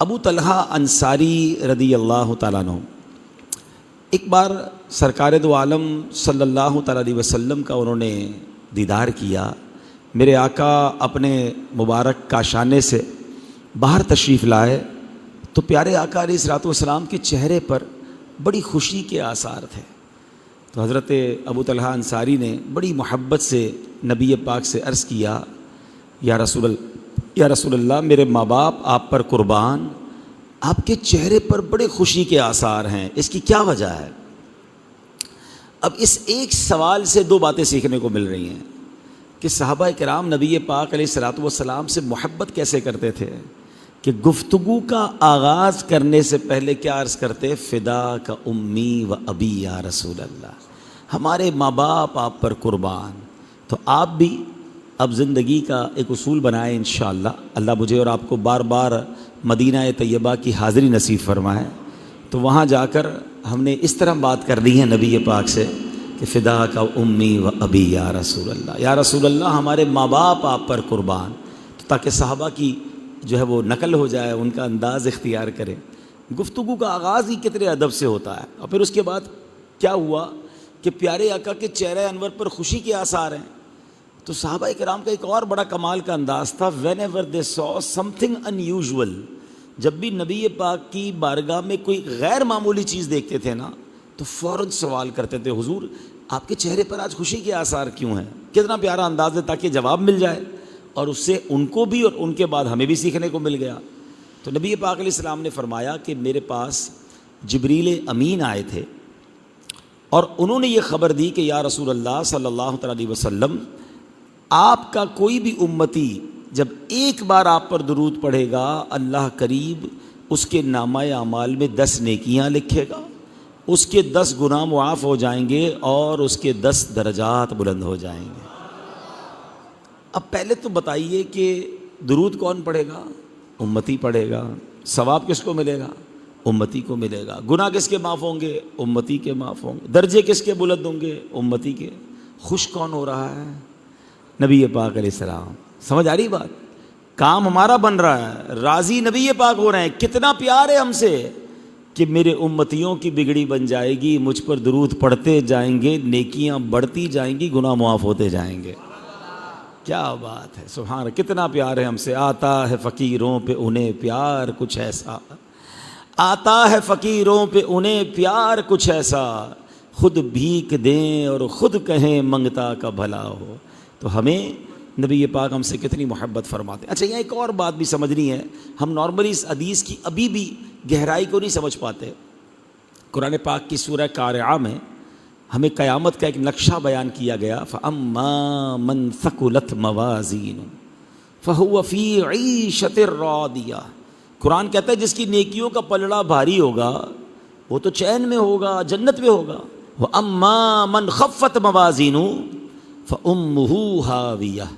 ابو طلحہ انصاری رضی اللہ تعالیٰ عنہ ایک بار سرکار دو عالم صلی اللہ تعالیٰ علیہ وسلم کا انہوں نے دیدار کیا. میرے آقا اپنے مبارک کاشانے سے باہر تشریف لائے تو پیارے آقا علیہ الصلوۃ والسلام کے چہرے پر بڑی خوشی کے آثار تھے. تو حضرت ابو طلحہ انصاری نے بڑی محبت سے نبی پاک سے عرض کیا، یا رسول اللہ، میرے ماں باپ آپ پر قربان، آپ کے چہرے پر بڑے خوشی کے آثار ہیں، اس کی کیا وجہ ہے؟ اب اس ایک سوال سے دو باتیں سیکھنے کو مل رہی ہیں کہ صحابہ کرام نبی پاک علیہ الصلوۃ والسلام سے محبت کیسے کرتے تھے کہ گفتگو کا آغاز کرنے سے پہلے کیا عرض کرتے؟ فدا کا امی و ابی یا رسول اللہ، ہمارے ماں باپ آپ پر قربان. تو آپ بھی اب زندگی کا ایک اصول بنائیں انشاءاللہ. اللہ مجھے اور آپ کو بار بار مدینہ طیبہ کی حاضری نصیب فرمائے. تو وہاں جا کر ہم نے اس طرح بات کرنی ہے نبی پاک سے کہ فدا کا امی و ابی یا رسول اللہ، یا رسول اللہ ہمارے ماں باپ آپ پر قربان، تو تاکہ صحابہ کی جو ہے وہ نقل ہو جائے، ان کا انداز اختیار کریں. گفتگو کا آغاز ہی کتنے ادب سے ہوتا ہے. اور پھر اس کے بعد کیا ہوا کہ پیارے آقا کے چہرہ انور پر خوشی کے آثار ہیں. تو صحابہ کرام کا ایک اور بڑا کمال کا انداز تھا، when ever they so some thing in usual, جب بھی نبی پاک کی بارگاہ میں کوئی غیر معمولی چیز دیکھتے تھے نا تو فوراً سوال کرتے تھے، حضور آپ کے چہرے پر آج خوشی کے آثار کیوں ہیں؟ کتنا پیارا انداز ہے، تاکہ جواب مل جائے اور اس سے ان کو بھی اور ان کے بعد ہمیں بھی سیکھنے کو مل گیا. تو نبی پاک علیہ السلام نے فرمایا کہ میرے پاس جبریل امین آئے تھے اور انہوں نے یہ خبر دی کہ یا رسول اللہ صلی اللہ تعالیٰ علیہ وسلم، آپ کا کوئی بھی امتی جب ایک بار آپ پر درود پڑھے گا، اللہ قریب اس کے نامہ اعمال میں 10 نیکیاں لکھے گا، اس کے 10 گناہ معاف ہو جائیں گے اور اس کے 10 درجات بلند ہو جائیں گے. اب پہلے تو بتائیے کہ درود کون پڑھے گا؟ امتی پڑھے گا. ثواب کس کو ملے گا؟ امتی کو ملے گا. گناہ کس کے معاف ہوں گے؟ امتی کے معاف ہوں گے. درجے کس کے بلند ہوں گے؟ امتی کے. خوش کون ہو رہا ہے؟ نبی پاک علیہ السلام. سمجھ آ رہی بات؟ کام ہمارا بن رہا ہے، راضی نبی پاک ہو رہے ہیں. کتنا پیار ہے ہم سے کہ میرے امتیوں کی بگڑی بن جائے گی، مجھ پر درود پڑھتے جائیں گے، نیکیاں بڑھتی جائیں گی، گناہ معاف ہوتے جائیں گے. کیا بات ہے، سبحان. کتنا پیار ہے ہم سے. آتا ہے فقیروں پہ انہیں پیار کچھ ایسا، آتا ہے فقیروں پہ انہیں پیار کچھ ایسا، خود بھیک دیں اور خود کہیں منگتا کا بھلا ہو. تو ہمیں نبی پاک ہم سے کتنی محبت فرماتے ہیں. اچھا، یہاں ایک اور بات بھی سمجھنی ہے. ہم نارملی اس حدیث کی ابھی بھی گہرائی کو نہیں سمجھ پاتے. قرآن پاک کی سورہ قارعہ میں ہمیں قیامت کا ایک نقشہ بیان کیا گیا. فَأَمَّا مَنْ ثَقُلَتْ مَوَازِينُهُ فَهُوَ فِي عِيشَةٍ رَاضِيَةٍ. قرآن کہتا ہے جس کی نیکیوں کا پلڑا بھاری ہوگا وہ تو چین میں ہوگا، جنت میں ہوگا. وَأَمَّا مَنْ خَفَّتْ مَوَازِينُهُ فَأُمُّهُ هَاوِيَةٌ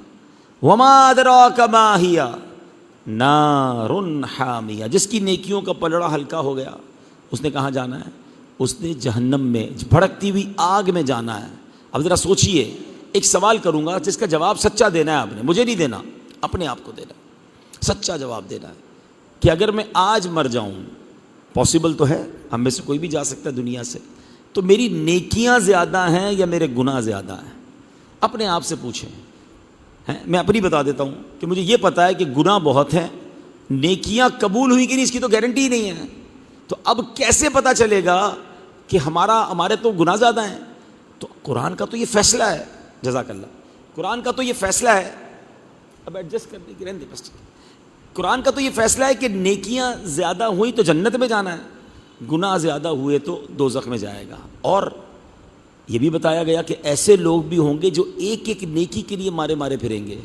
وَمَا أَدْرَاكَ مَا هِيَ نَارٌ حَامِيَةٌ. جس کی نیکیوں کا پلڑا ہلکا ہو گیا اس نے کہاں جانا ہے؟ اس نے جہنم میں بھڑکتی ہوئی آگ میں جانا ہے. اب ذرا سوچئے، ایک سوال کروں گا جس کا جواب سچا دینا ہے. آپ نے مجھے نہیں دینا، اپنے آپ کو دینا، سچا جواب دینا ہے کہ اگر میں آج مر جاؤں، پاسبل تو ہے، ہم میں سے کوئی بھی جا سکتا ہے دنیا سے، تو میری نیکیاں زیادہ ہیں یا میرے گناہ زیادہ ہیں؟ اپنے آپ سے پوچھیں. میں اپنی بتا دیتا ہوں کہ مجھے یہ پتا ہے کہ گناہ بہت ہیں، نیکیاں قبول ہوئی کہ نہیں اس کی تو گارنٹی ہی نہیں ہے. تو اب کیسے پتا چلے گا کہ ہمارے تو گناہ زیادہ ہیں؟ تو قرآن کا تو یہ فیصلہ ہے. جزاک اللہ. قرآن کا تو یہ فیصلہ ہے. اب ایڈجسٹ کرنے کی رہنے بس. قرآن کا تو یہ فیصلہ ہے کہ نیکیاں زیادہ ہوئی تو جنت میں جانا ہے، گناہ زیادہ ہوئے تو دوزخ میں جائے گا. اور یہ بھی بتایا گیا کہ ایسے لوگ بھی ہوں گے جو ایک ایک نیکی کے لیے مارے مارے پھریں گے.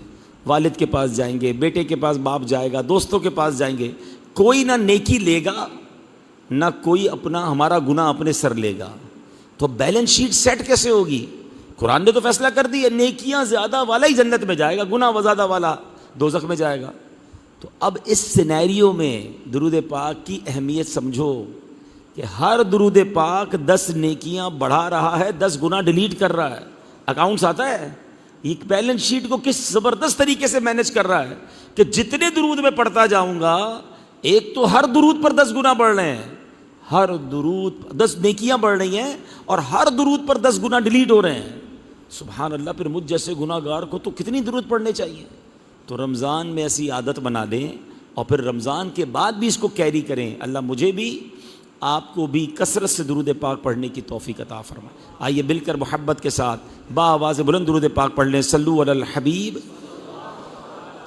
والد کے پاس جائیں گے، بیٹے کے پاس باپ جائے گا، دوستوں کے پاس جائیں گے، کوئی نہ نیکی لے گا نہ کوئی ہمارا گناہ اپنے سر لے گا. تو بیلنس شیٹ سیٹ کیسے ہوگی؟ قرآن نے تو فیصلہ کر دیا نیکیاں زیادہ والا ہی جنت میں جائے گا، گناہ زیادہ والا دوزخ میں جائے گا. تو اب اس سینیریو میں درود پاک کی اہمیت سمجھو کہ ہر درود پاک 10 نیکیاں بڑھا رہا ہے، 10 گناہ ڈیلیٹ کر رہا ہے. اکاؤنٹس آتا ہے یہ بیلنس شیٹ کو کس زبردست طریقے سے مینج کر رہا ہے کہ جتنے درود میں پڑھتا جاؤں گا ایک تو ہر درود پر 10 گنا بڑھ رہے ہیں، ہر درود 10 نیکیاں بڑھ رہی ہیں، اور ہر درود پر 10 گنا ڈیلیٹ ہو رہے ہیں. سبحان اللہ. پھر مجھ جیسے گناہ گار کو تو کتنی درود پڑھنے چاہیے. تو رمضان میں ایسی عادت بنا دیں اور پھر رمضان کے بعد بھی اس کو کیری کریں. اللہ مجھے بھی آپ کو بھی کثرت سے درود پاک پڑھنے کی توفیق عطا فرمائے. آئیے مل کر محبت کے ساتھ باآواز بلند درود پاک پڑھ لیں. صلو علی الحبیب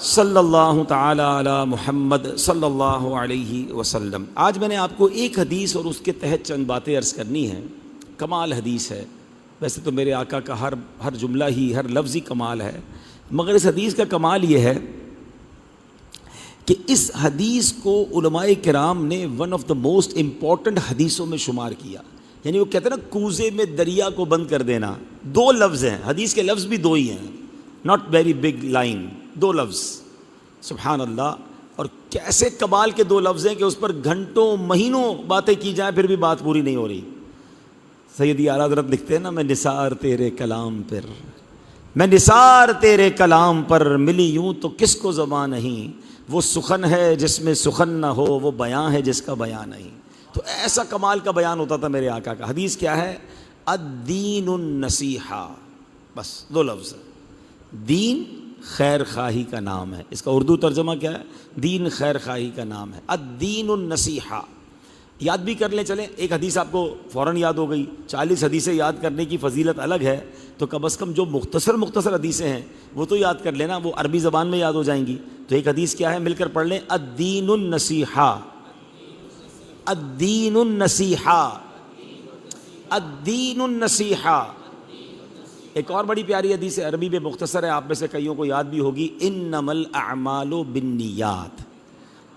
صلی اللہ تعالی علی محمد صلی اللہ علیہ وسلم. آج میں نے آپ کو ایک حدیث اور اس کے تحت چند باتیں عرض کرنی ہیں. کمال حدیث ہے. ویسے تو میرے آقا کا ہر جملہ ہی، ہر لفظ ہی کمال ہے، مگر اس حدیث کا کمال یہ ہے کہ اس حدیث کو علماء کرام نے one of the most important حدیثوں میں شمار کیا. یعنی وہ کہتے ہیں نا کوزے میں دریا کو بند کر دینا. 2 لفظ ہیں، حدیث کے لفظ بھی 2 ہی ہیں، ناٹ ویری بگ لائن، 2 لفظ. سبحان اللہ. اور کیسے کمال کے 2 لفظ ہیں کہ اس پر گھنٹوں مہینوں باتیں کی جائیں پھر بھی بات پوری نہیں ہو رہی. سیدی اعلیٰ حضرت لکھتے ہیں نا، میں نثار تیرے کلام پر، میں نثار تیرے کلام پر، ملی یوں تو کس کو زبان نہیں، وہ سخن ہے جس میں سخن نہ ہو، وہ بیان ہے جس کا بیان نہیں. تو ایسا کمال کا بیان ہوتا تھا میرے آقا کا. حدیث کیا ہے؟ الدین النصیحہ. بس 2 لفظ. دین خیر خواہی کا نام ہے. اس کا اردو ترجمہ کیا ہے؟ دین خیر خواہی کا نام ہے. الدین النصیحہ. یاد بھی کر لیں. چلیں ایک حدیث آپ کو فوراً یاد ہو گئی. 40 حدیثیں یاد کرنے کی فضیلت الگ ہے، تو کم از کم جو مختصر حدیثیں ہیں وہ تو یاد کر لینا، وہ عربی زبان میں یاد ہو جائیں گی. تو ایک حدیث کیا ہے، مل کر پڑھ لیں. الدین النصیحہ، الدین النصیحہ، الدین النصیحہ. ایک اور بڑی پیاری حدیث ہے، عربی میں مختصر ہے، آپ میں سے کئیوں کو یاد بھی ہوگی. انما الاعمال بالنیات.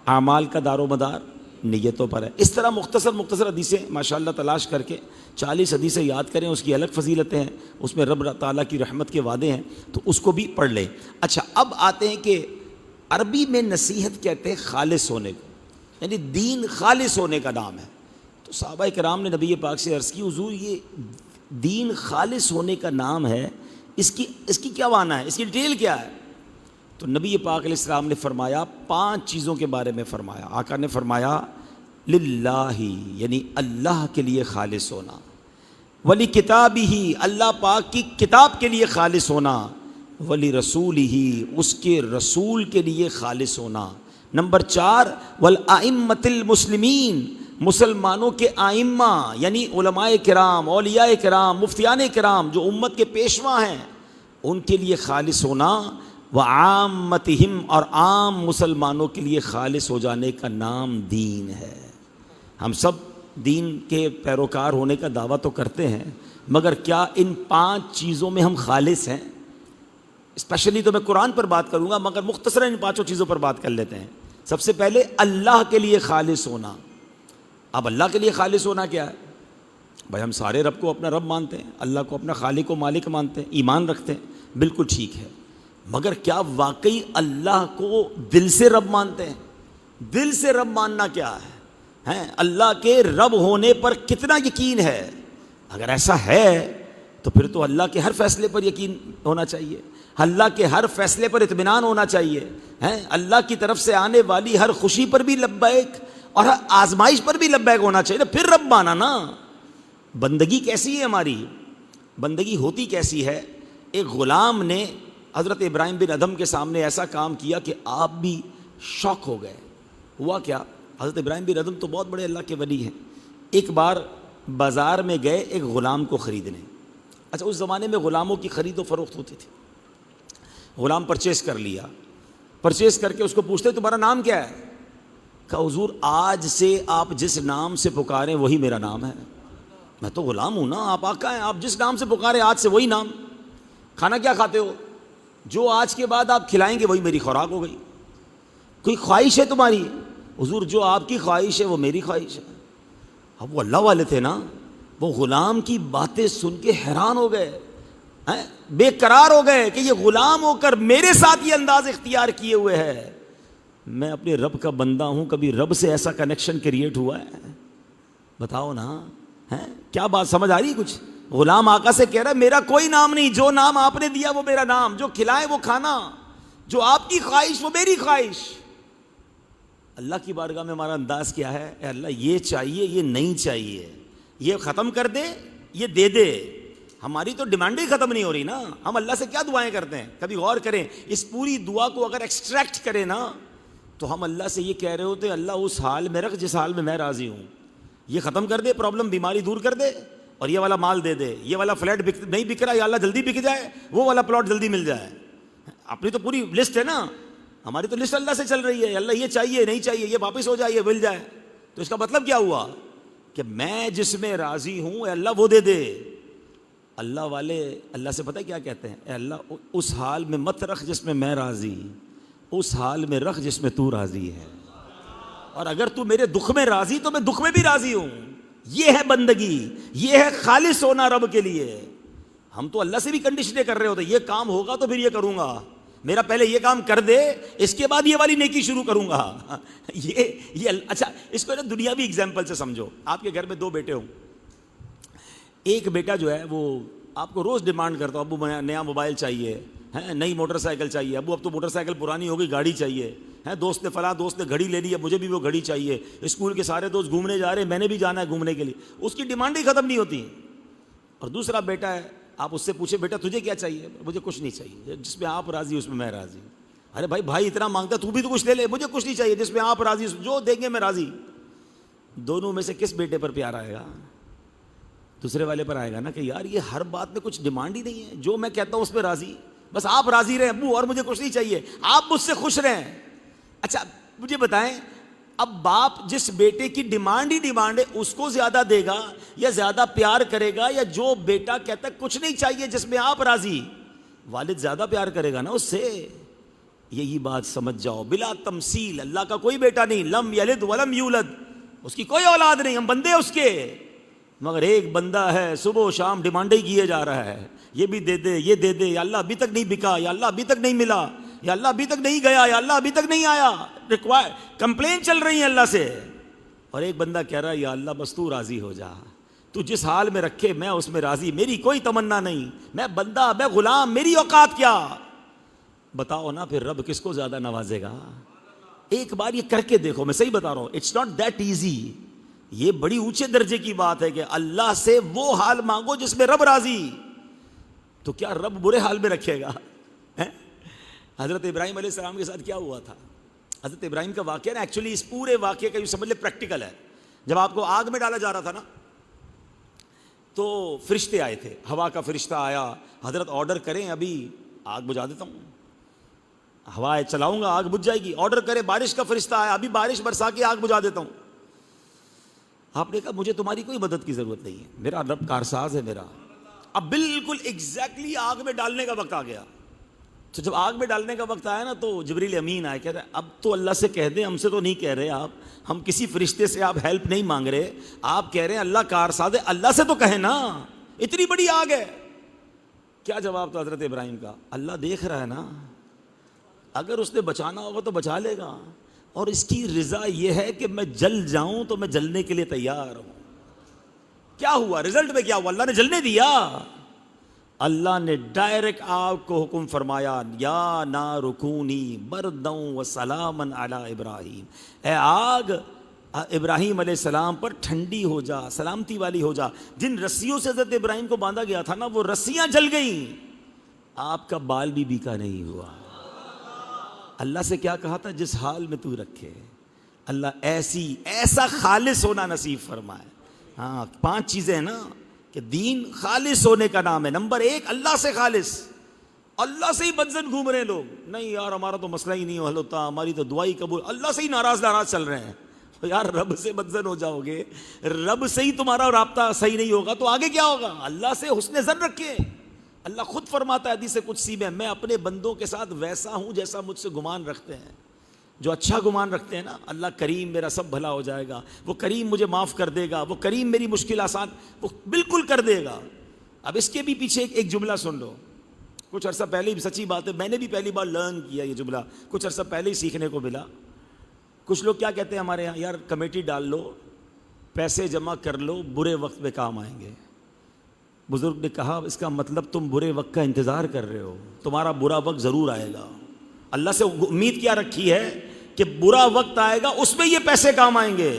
اعمال کا دار و مدار نیتوں پر ہے. اس طرح مختصر حدیثیں ماشاءاللہ تلاش کر کے 40 حدیثیں یاد کریں. اس کی الگ فضیلتیں ہیں، اس میں رب تعالیٰ کی رحمت کے وعدے ہیں، تو اس کو بھی پڑھ لیں. اچھا، اب آتے ہیں کہ عربی میں نصیحت کہتے ہیں خالص ہونے کو، یعنی دین خالص ہونے کا نام ہے. تو صحابہ کرام نے نبی پاک سے عرض کی، حضور یہ دین خالص ہونے کا نام ہے، اس کی کیا معنی ہے، اس کی ڈیٹیل کیا ہے؟ تو نبی پاک علیہ السلام نے فرمایا، 5 چیزوں کے بارے میں فرمایا. آقا نے فرمایا للہ، یعنی اللہ کے لیے خالص ہونا، ولی کتابہ، اللہ پاک کی کتاب کے لیے خالص ہونا، ولی رسولہ، اس کے رسول کے لیے خالص ہونا. نمبر 4 والائمۃ المسلمین، مسلمانوں کے آئمہ یعنی علماء کرام، اولیاء کرام، مفتیان کرام جو امت کے پیشوا ہیں، ان کے لیے خالص ہونا. وعامتہم، اور عام مسلمانوں کے لیے خالص ہو جانے کا نام دین ہے. ہم سب دین کے پیروکار ہونے کا دعویٰ تو کرتے ہیں، مگر کیا ان 5 چیزوں میں ہم خالص ہیں؟ اسپیشلی تو میں قرآن پر بات کروں گا، مگر مختصراً ان 5 چیزوں پر بات کر لیتے ہیں. سب سے پہلے اللہ کے لیے خالص ہونا. اب اللہ کے لیے خالص ہونا کیا ہے؟ بھائی ہم سارے رب کو اپنا رب مانتے ہیں، اللہ کو اپنا خالق و مالک مانتے ہیں، ایمان رکھتے ہیں، بالکل ٹھیک ہے، مگر کیا واقعی اللہ کو دل سے رب مانتے ہیں؟ دل سے رب ماننا کیا ہے؟ اللہ کے رب ہونے پر کتنا یقین ہے؟ اگر ایسا ہے تو پھر تو اللہ کے ہر فیصلے پر یقین ہونا چاہیے، اللہ کے ہر فیصلے پر اطمینان ہونا چاہیے، اللہ کی طرف سے آنے والی ہر خوشی پر بھی لبیک اور ہر آزمائش پر بھی لبیک ہونا چاہیے. پھر رب مانا نا. بندگی کیسی ہے ہماری؟ بندگی ہوتی کیسی ہے؟ ایک غلام نے حضرت ابراہیم بن ادھم کے سامنے ایسا کام کیا کہ آپ بھی شوق ہو گئے. ہوا کیا؟ حضرت ابراہیم بن ادھم تو بہت بڑے اللہ کے ولی ہیں. ایک بار بازار میں گئے ایک غلام کو خریدنے. اچھا، اس زمانے میں غلاموں کی خرید و فروخت ہوتی تھی. غلام پرچیز کر لیا، پرچیز کر کے اس کو پوچھتے تمہارا نام کیا ہے؟ کہا حضور آج سے آپ جس نام سے پکاریں وہی میرا نام ہے. میں تو غلام ہوں نا، آپ آقا ہیں، آپ جس نام سے پکاریں آج سے وہی نام. کھانا کیا کھاتے ہو؟ جو آج کے بعد آپ کھلائیں گے وہی میری خوراک ہو گئی. کوئی خواہش ہے تمہاری؟ حضور جو آپ کی خواہش ہے وہ میری خواہش ہے. اب وہ اللہ والے تھے نا، وہ غلام کی باتیں سن کے حیران ہو گئے، بے قرار ہو گئے کہ یہ غلام ہو کر میرے ساتھ یہ انداز اختیار کیے ہوئے ہے. میں اپنے رب کا بندہ ہوں، کبھی رب سے ایسا کنیکشن کریٹ ہوا ہے؟ بتاؤ نا. کیا بات سمجھ آ رہی کچھ؟ غلام آقا سے کہہ رہا ہے میرا کوئی نام نہیں، جو نام آپ نے دیا وہ میرا نام، جو کھلائے وہ کھانا، جو آپ کی خواہش وہ میری خواہش. اللہ کی بارگاہ میں ہمارا انداز کیا ہے؟ اے اللہ یہ چاہیے، یہ نہیں چاہیے، یہ ختم کر دے، یہ دے دے. ہماری تو ڈیمانڈیں ختم نہیں ہو رہی نا. ہم اللہ سے کیا دعائیں کرتے ہیں؟ کبھی غور کریں اس پوری دعا کو اگر ایکسٹریکٹ کریں نا تو ہم اللہ سے یہ کہہ رہے ہوتے ہیں اللہ اس حال میں رکھ جس حال میں میں راضی ہوں. یہ ختم کر دے پرابلم، بیماری دور کر دے، اور یہ والا مال دے دے. یہ والا فلیٹ نہیں بک رہا، یا اللہ جلدی بک جائے، وہ والا پلاٹ جلدی مل جائے. اپنی تو پوری لسٹ ہے نا، ہماری تو لسٹ اللہ سے چل رہی ہے. اللہ یہ چاہیے، نہیں چاہیے، یہ واپس ہو جائے، یہ مل جائے. تو اس کا مطلب کیا ہوا کہ میں جس میں راضی ہوں اے اللہ وہ دے دے. اللہ والے اللہ سے پتہ کیا کہتے ہیں؟ اے اللہ اس حال میں مت رکھ جس میں میں راضی، اس حال میں رکھ جس میں تو راضی ہے. اور اگر تو میرے دکھ میں راضی تو میں دکھ میں بھی راضی ہوں. یہ ہے بندگی، یہ ہے خالص ہونا رب کے لیے. ہم تو اللہ سے بھی کنڈیشنیں کر رہے ہوتے، یہ کام ہوگا تو پھر یہ کروں گا، میرا پہلے یہ کام کر دے، اس کے بعد یہ والی نیکی شروع کروں گا. یہ اچھا اس کو نا دنیاوی ایگزامپل سے سمجھو. آپ کے گھر میں دو بیٹے ہوں. ایک بیٹا جو ہے وہ آپ کو روز ڈیمانڈ کرتا ہو، ابو نیا موبائل چاہیے، نئی موٹر سائیکل چاہیے، ابو اب تو موٹر سائیکل پرانی ہو گئی، گاڑی چاہیے. دوست نے فلاں دوست نے گھڑی لے لی ہے، مجھے بھی وہ گھڑی چاہیے. اسکول کے سارے دوست گھومنے جا رہے ہیں، میں نے بھی جانا ہے گھومنے کے لیے. اس کی ڈیمانڈ ہی ختم نہیں ہوتی. اور دوسرا بیٹا ہے، آپ اس سے پوچھے بیٹا تجھے کیا چاہیے؟ مجھے کچھ نہیں چاہیے، جس میں آپ راضی اس میں میں راضی. ارے بھائی اتنا مانگتا ہے تو بھی تو کچھ لے لے. مجھے کچھ نہیں چاہیے، جس میں آپ راضی، جو دیں گے میں راضی. دونوں میں سے کس بیٹے پر پیار آئے گا؟ دوسرے والے پر آئے گا نا، کہ یار یہ ہر بات میں کچھ ڈیمانڈ ہی نہیں ہے، جو میں کہتا ہوں اس پہ راضی، بس آپ راضی رہیں ابو، اور مجھے کچھ نہیں چاہیے، آپ مجھ سے خوش رہیں. اچھا مجھے بتائیں، اب باپ جس بیٹے کی ڈیمانڈ ہی ڈیمانڈ ہے اس کو زیادہ دے گا یا زیادہ پیار کرے گا، یا جو بیٹا کہتا ہے کچھ نہیں چاہیے جس میں آپ راضی؟ والد زیادہ پیار کرے گا نا اس سے. یہی بات سمجھ جاؤ بلا تمثیل. اللہ کا کوئی بیٹا نہیں، لم یلد ولم یولد، اس کی کوئی اولاد نہیں، ہم بندے اس کے. مگر ایک بندہ ہے صبح و شام ڈیمانڈیں کیے جا رہا ہے، یہ بھی دے دے، یہ دے دے، یا اللہ ابھی تک نہیں بکا، یا اللہ ابھی تک نہیں ملا، یا اللہ ابھی تک نہیں گیا، یا اللہ ابھی تک نہیں آیا. کمپلین چل رہی ہیں اللہ سے. اور ایک بندہ کہہ رہا ہے یا اللہ بس تو راضی ہو جا، تو جس حال میں رکھے میں اس میں راضی، میری کوئی تمنا نہیں، میں بندہ، میں غلام، میری اوقات کیا. بتاؤ نا پھر رب کس کو زیادہ نوازے گا؟ ایک بار یہ کر کے دیکھو. میں صحیح بتا رہا ہوں، اٹس ناٹ دیٹ ایزی. یہ بڑی اونچے درجے کی بات ہے کہ اللہ سے وہ حال مانگو جس میں رب راضی. تو کیا رب برے حال میں رکھے گا؟ حضرت ابراہیم علیہ السلام کے ساتھ کیا ہوا تھا؟ حضرت ابراہیم کا واقعہ نا ایکچولی اس پورے واقعے کا یہ سمجھ لے پریکٹیکل ہے. جب آپ کو آگ میں ڈالا جا رہا تھا نا تو فرشتے آئے تھے، ہوا کا فرشتہ آیا، حضرت آرڈر کریں ابھی آگ بجھا دیتا ہوں، ہوا چلاؤں گا آگ بجھ جائے گی. آرڈر کرے بارش کا فرشتہ آیا، ابھی بارش برسا کے آگ بجھا دیتا ہوں. آپ نے کہا مجھے تمہاری کوئی مدد کی ضرورت نہیں ہے، میرا رب کارساز ہے میرا. اب بالکل ایگزیکٹلی آگ میں ڈالنے کا وقت آ گیا. تو جب آگ میں ڈالنے کا وقت آیا نا تو جبریل امین آئے، کہتے ہیں اب تو اللہ سے کہہ دیں، ہم سے تو نہیں کہہ رہے آپ، ہم کسی فرشتے سے آپ ہیلپ نہیں مانگ رہے، آپ کہہ رہے ہیں اللہ کارساز ہے، اللہ سے تو کہیں نا، اتنی بڑی آگ ہے. کیا جواب تھا حضرت ابراہیم کا؟ اللہ دیکھ رہا ہے نا، اگر اس نے بچانا ہوگا تو بچا لے گا، اور اس کی رضا یہ ہے کہ میں جل جاؤں تو میں جلنے کے لیے تیار ہوں. کیا ہوا رزلٹ میں؟ کیا ہوا؟ اللہ نے جلنے دیا. اللہ نے ڈائریکٹ آگ کو حکم فرمایا یا نار کونی برداً وسلاما علی ابراہیم، اے آگ ابراہیم علیہ السلام پر ٹھنڈی ہو جا، سلامتی والی ہو جا. جن رسیوں سے حضرت ابراہیم کو باندھا گیا تھا نا وہ رسیاں جل گئیں، آپ کا بال بھی بیکا نہیں ہوا. اللہ سے کیا کہا تھا؟ جس حال میں تو رکھے. اللہ ایسا خالص ہونا نصیب فرمائے. ہاں 5 چیزیں ہیں نا کہ دین خالص ہونے کا نام ہے. نمبر 1 اللہ سے خالص. اللہ سے ہی بدزن گھوم رہے ہیں لوگ، نہیں یار ہمارا تو مسئلہ ہی نہیں حل ہوتا، ہماری تو دعا ہی قبول. اللہ سے ہی ناراض چل رہے ہیں. یار رب سے بدزن ہو جاؤ گے، رب سے ہی تمہارا رابطہ صحیح نہیں ہوگا تو آگے کیا ہوگا؟ اللہ سے حسن ظن رکھے. اللہ خود فرماتا ہے حدیث قدسی میں اپنے بندوں کے ساتھ ویسا ہوں جیسا مجھ سے گمان رکھتے ہیں. جو اچھا گمان رکھتے ہیں نا، اللہ کریم میرا سب بھلا ہو جائے گا، وہ کریم مجھے معاف کر دے گا، وہ کریم میری مشکل آسان وہ بالکل کر دے گا. اب اس کے بھی پیچھے ایک جملہ سن لو. کچھ عرصہ پہلے ہی، سچی بات ہے میں نے بھی پہلی بار لرن کیا یہ جملہ، کچھ عرصہ پہلے ہی سیکھنے کو ملا. کچھ لوگ کیا کہتے ہیں ہمارے یہاں، یار کمیٹی ڈال لو، پیسے جمع کر لو، برے وقت میں کام آئیں گے. بزرگ نے کہا اس کا مطلب تم برے وقت کا انتظار کر رہے ہو، تمہارا برا وقت ضرور آئے گا. اللہ سے امید کیا رکھی ہے کہ برا وقت آئے گا اس میں یہ پیسے کام آئیں گے.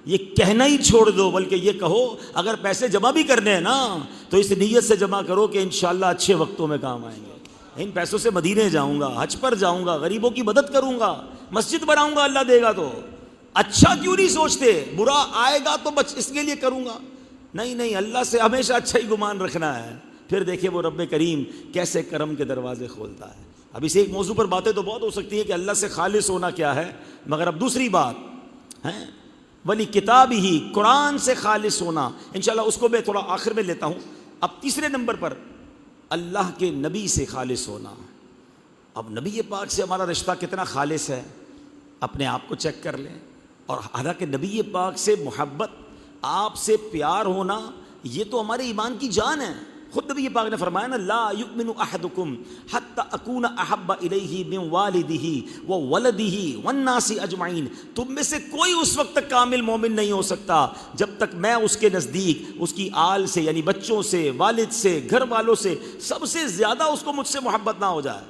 یہ کہنا ہی چھوڑ دو، بلکہ یہ کہو اگر پیسے جمع بھی کرنے ہیں نا تو اس نیت سے جمع کرو کہ انشاءاللہ اچھے وقتوں میں کام آئیں گے. ان پیسوں سے مدینے جاؤں گا، حج پر جاؤں گا، غریبوں کی مدد کروں گا، مسجد بناؤں گا، اللہ دے گا تو. اچھا کیوں نہیں سوچتے؟ برا آئے گا تو بس اس کے لیے کروں گا. نہیں، اللہ سے ہمیشہ اچھا ہی گمان رکھنا ہے. پھر دیکھیں وہ رب کریم کیسے کرم کے دروازے کھولتا ہے. اب اسے ایک موضوع پر باتیں تو بہت ہو سکتی ہیں کہ اللہ سے خالص ہونا کیا ہے، مگر اب دوسری بات ہے ولی کتاب ہی، قرآن سے خالص ہونا. انشاءاللہ اس کو میں تھوڑا آخر میں لیتا ہوں. اب تیسرے نمبر پر اللہ کے نبی سے خالص ہونا. اب نبی پاک سے ہمارا رشتہ کتنا خالص ہے، اپنے آپ کو چیک کر لیں. اور حالانکہ نبی پاک سے محبت، آپ سے پیار ہونا، یہ تو ہمارے ایمان کی جان ہے. خود نبی پاک نے فرمایا نا، لا یؤمن احدکم حتی اکون احب الیہ من والدہ وولدہ والناس اجمعین. تم میں سے کوئی اس وقت تک کامل مومن نہیں ہو سکتا جب تک میں اس کے نزدیک، اس کی آل سے یعنی بچوں سے، والد سے، گھر والوں سے، سب سے زیادہ اس کو مجھ سے محبت نہ ہو جائے.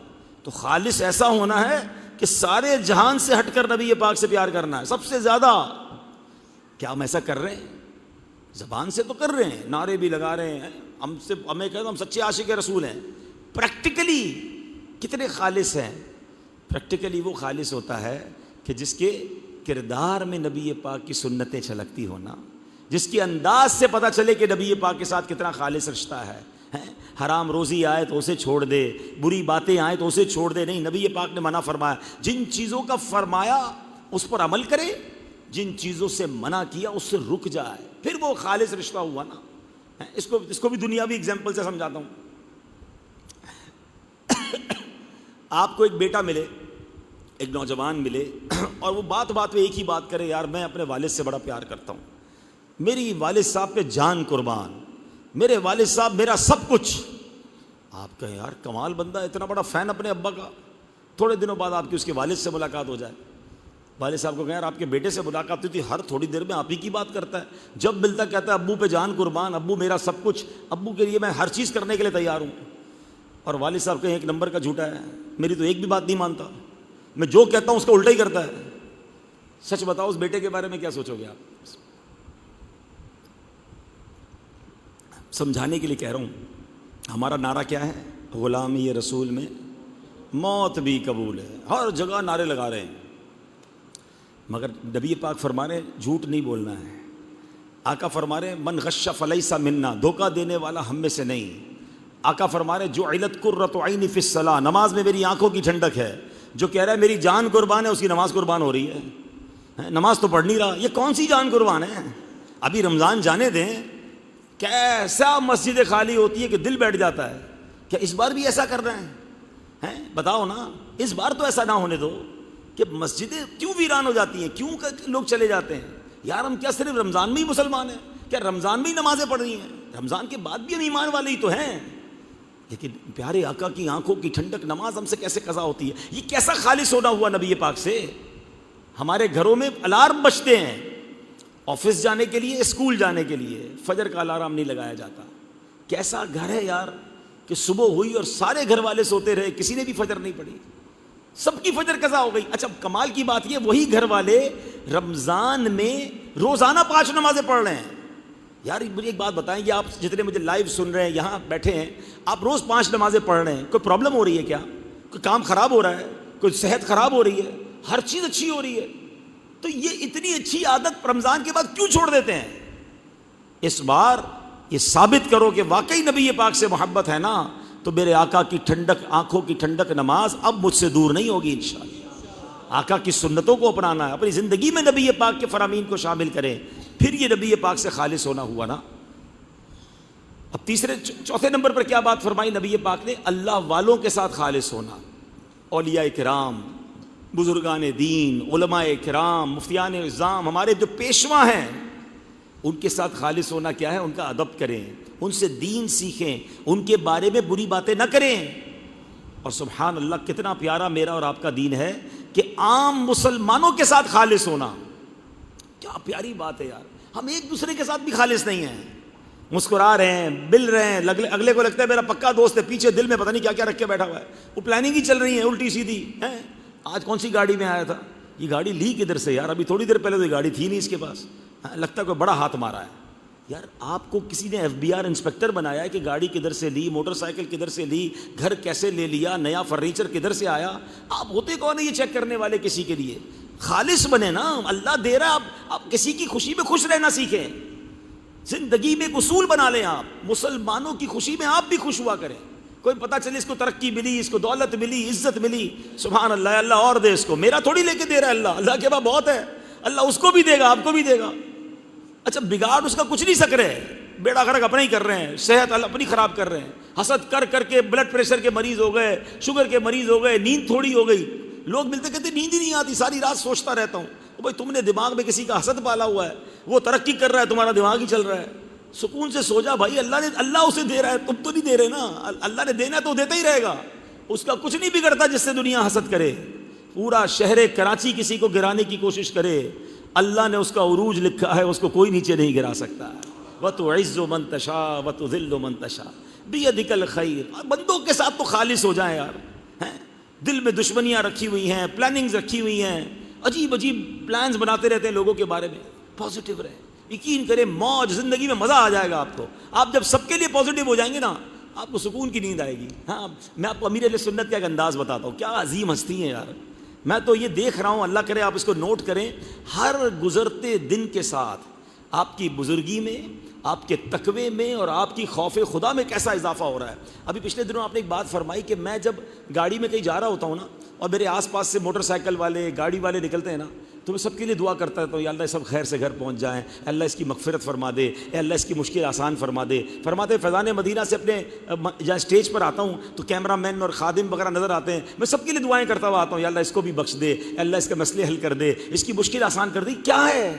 تو خالص ایسا ہونا ہے کہ سارے جہان سے ہٹ کر نبی پاک سے پیار کرنا ہے سب سے زیادہ. کیا ہم ایسا کر رہے ہیں؟ زبان سے تو کر رہے ہیں، نعرے بھی لگا رہے ہیں، ہمیں کہتے ہیں ہم سچے عاشق رسول ہیں. پریکٹیکلی کتنے خالص ہیں؟ پریکٹیکلی وہ خالص ہوتا ہے کہ جس کے کردار میں نبی پاک کی سنتیں چھلکتی ہونا، جس کے انداز سے پتہ چلے کہ نبی پاک کے ساتھ کتنا خالص رشتہ ہے. حرام روزی آئے تو اسے چھوڑ دے، بری باتیں آئیں تو اسے چھوڑ دے. نہیں، نبی پاک نے منع فرمایا، جن چیزوں کا فرمایا اس پر عمل کرے، جن چیزوں سے منع کیا اس سے رک جائے. پھر وہ خالص رشتہ ہوا نا. اس کو بھی دنیاوی اگزامپل سے سمجھاتا ہوں. آپ کو ایک بیٹا ملے، ایک نوجوان ملے، اور وہ بات بات پہ ایک ہی بات کرے، یار میں اپنے والد سے بڑا پیار کرتا ہوں، میری والد صاحب پہ جان قربان، میرے والد صاحب میرا سب کچھ. آپ کہیں یار کمال بندہ، اتنا بڑا فین اپنے ابا کا. تھوڑے دنوں بعد آپ کی اس کے والد سے ملاقات ہو جائے. والد صاحب کو کہیں یار آپ کے بیٹے سے ملاقات ہوئی تھی، ہر تھوڑی دیر میں آپ ہی کی بات کرتا ہے، جب ملتا کہتا ہے ابو پہ جان قربان، ابو میرا سب کچھ، ابو کے لیے میں ہر چیز کرنے کے لیے تیار ہوں. اور والد صاحب کہیں ایک نمبر کا جھوٹا ہے، میری تو ایک بھی بات نہیں مانتا، میں جو کہتا ہوں اس کا الٹا ہی کرتا ہے. سچ بتاؤ اس بیٹے کے بارے میں کیا سوچو گے آپ؟ سمجھانے کے لیے کہہ رہا ہوں. ہمارا نعرہ کیا ہے؟ غلامی رسول میں موت بھی قبول ہے. ہر جگہ نعرے لگا رہے ہیں، مگر نبی پاک فرما رہے جھوٹ نہیں بولنا ہے. آقا فرما رہے من غش فلیس منا، دھوکہ دینے والا ہم میں سے نہیں. آقا فرما رہے جعلت قرۃ عینی فی الصلاۃ، نماز میں میری آنکھوں کی ٹھنڈک ہے. جو کہہ رہا ہے میری جان قربان ہے، اس کی نماز قربان ہو رہی ہے. نماز تو پڑھ نہیں رہا، یہ کون سی جان قربان ہے؟ ابھی رمضان جانے دیں. کیسا مسجدیں خالی ہوتی ہے کہ دل بیٹھ جاتا ہے. کیا اس بار بھی ایسا کر رہے ہیں؟ بتاؤ نا، اس بار تو ایسا نہ ہونے دو کہ مسجدیں کیوں ویران ہو جاتی ہیں، کیوں لوگ چلے جاتے ہیں. یار ہم کیا صرف رمضان میں ہی مسلمان ہیں؟ کیا رمضان میں ہی نمازیں پڑھ رہی ہیں؟ رمضان کے بعد بھی ہم ایمان والے ہی تو ہیں. لیکن پیارے آقا کی آنکھوں کی ٹھنڈک نماز ہم سے کیسے قضا ہوتی ہے؟ یہ کیسا خالص ہونا ہوا نبی پاک سے. ہمارے گھروں میں الارم بجتے ہیں، آفس جانے کے لیے، اسکول جانے کے لیے، فجر کا الارم نہیں لگایا جاتا. کیسا گھر ہے یار کہ صبح ہوئی اور سارے گھر والے سوتے رہے، کسی نے بھی فجر نہیں پڑھی، سب کی فجر قضا ہو گئی. اچھا کمال کی بات یہ، وہی گھر والے رمضان میں روزانہ 5 نمازیں پڑھ رہے ہیں. یار مجھے ایک بات بتائیں، یہ آپ جتنے مجھے لائیو سن رہے ہیں، یہاں بیٹھے ہیں، آپ روز 5 نمازیں پڑھ رہے ہیں، کوئی پرابلم ہو رہی ہے کیا؟ کوئی کام خراب ہو رہا ہے؟ کوئی صحت خراب ہو رہی ہے؟ ہر چیز اچھی ہو رہی ہے. تو یہ اتنی اچھی عادت رمضان کے بعد کیوں چھوڑ دیتے ہیں؟ اس بار یہ ثابت کرو کہ واقعی نبی پاک سے محبت ہے نا، تو میرے آقا کی ٹھنڈک، آنکھوں کی ٹھنڈک نماز اب مجھ سے دور نہیں ہوگی انشاءاللہ. آقا کی سنتوں کو اپنانا ہے، اپنی زندگی میں نبی پاک کے فرامین کو شامل کریں، پھر یہ نبی پاک سے خالص ہونا ہوا نا. اب چوتھے نمبر پر کیا بات فرمائی نبی پاک نے؟ اللہ والوں کے ساتھ خالص ہونا. اولیاء کرام، بزرگان دین، علماء کرام، مفتیان اعظام، ہمارے جو پیشوا ہیں، ان کے ساتھ خالص ہونا کیا ہے؟ ان کا ادب کریں، ان سے دین سیکھیں، ان کے بارے میں بری باتیں نہ کریں. اور سبحان اللہ کتنا پیارا میرا اور آپ کا دین ہے کہ عام مسلمانوں کے ساتھ خالص ہونا. کیا پیاری بات ہے یار. ہم ایک دوسرے کے ساتھ بھی خالص نہیں ہیں، مسکرا رہے ہیں، مل رہے ہیں، اگلے کو لگتا ہے میرا پکا دوست ہے، پیچھے دل میں پتہ نہیں کیا کیا رکھ کے بیٹھا ہوا ہے، وہ پلاننگ ہی چل رہی ہے الٹی سیدھی. آج کون سی گاڑی میں آیا تھا، یہ گاڑی لی کدھر سے یار؟ ابھی تھوڑی دیر پہلے تو یہ گاڑی تھی نہیں اس کے پاس. لگتا ہے کوئی بڑا ہاتھ مارا ہے. یار آپ کو کسی نے ایف بی آر انسپیکٹر بنایا ہے کہ گاڑی کدھر سے لی, موٹر سائیکل کدھر سے لی, گھر کیسے لے لیا, نیا فرنیچر کدھر سے آیا؟ آپ ہوتے کون ہیں یہ چیک کرنے والے کسی کے لیے؟ خالص بنے نا, اللہ دے رہا ہے, آپ کسی کی خوشی میں خوش رہنا سیکھیں. زندگی میں ایک اصول بنا لیں, آپ مسلمانوں کی خوشی میں آپ بھی خوش ہوا کریں. کوئی پتہ چلے اس کو ترقی ملی, اس کو دولت ملی, عزت ملی, سبحان اللہ, اللہ اور دے اس کو, میرا تھوڑی لے کے دے رہا ہے اللہ, اللہ کے پاس بہت ہے, اللہ اس کو بھی دے گا, آپ کو بھی دے گا. اچھا بگاڑ اس کا کچھ نہیں سک رہے, بیڑا غرق اپنے ہی کر رہے ہیں, صحت اپنی خراب کر رہے ہیں, حسد کر کر کے بلڈ پریشر کے مریض ہو گئے, شوگر کے مریض ہو گئے, نیند تھوڑی ہو گئی. لوگ ملتے کہتے نیند ہی نہیں آتی, ساری رات سوچتا رہتا ہوں. بھائی تم نے دماغ میں کسی کا حسد پالا ہوا ہے, وہ ترقی کر رہا ہے, تمہارا دماغ ہی چل رہا ہے. سکون سے سو جا بھائی, اللہ اسے دے رہا ہے, تم تو نہیں دے رہے نا. اللہ نے دینا ہے تو دیتا ہی رہے گا, اس کا کچھ نہیں بگڑتا جس سے دنیا حسد کرے. پورا شہر کراچی کسی کو گرانے کی کوشش کرے, اللہ نے اس کا عروج لکھا ہے, اس کو کوئی نیچے نہیں گرا سکتا. وَتُعِزُّ مَن تَشَاءُ وَتُذِلُّ مَن تَشَاءُ بِيَدِكَ الْخَيْرُ. بندوں کے ساتھ تو خالص ہو جائیں یار. دل میں دشمنیاں رکھی ہوئی ہیں, پلاننگز رکھی ہوئی ہیں, عجیب عجیب پلانز بناتے رہتے ہیں لوگوں کے بارے میں. پازیٹیو رہیں, یقین کریں موج, زندگی میں مزہ آ جائے گا آپ کو. آپ جب سب کے لیے پازیٹیو ہو جائیں گے نا, آپ کو سکون کی نیند آئے گی. ہاں میں آپ کو امیر اہل سنت کا ایک انداز بتاتا ہوں, کیا عظیم ہستی ہیں یار. میں تو یہ دیکھ رہا ہوں, اللہ کرے آپ اس کو نوٹ کریں, ہر گزرتے دن کے ساتھ آپ کی بزرگی میں, آپ کے تقوی میں اور آپ کی خوف خدا میں کیسا اضافہ ہو رہا ہے. ابھی پچھلے دنوں آپ نے ایک بات فرمائی کہ میں جب گاڑی میں کہیں جا رہا ہوتا ہوں نا, اور میرے آس پاس سے موٹر سائیکل والے, گاڑی والے نکلتے ہیں نا, تو میں سب کے لیے دعا کرتا رہتا ہوں, یا اللہ سب خیر سے گھر پہنچ جائیں, اللہ اس کی مغفرت فرما دے, اے اللہ اس کی مشکل آسان فرما دے. فرماتے فیضان مدینہ سے اپنے جہاں اسٹیج پر آتا ہوں تو کیمرہ مین اور خادم وغیرہ نظر آتے ہیں, میں سب کے لیے دعائیں کرتا ہوا آتا ہوں, یا اللہ اس کو بھی بخش دے, اے اللہ اس کے مسئلے حل کر دے, اس کی مشکل آسان کر دے. کیا ہے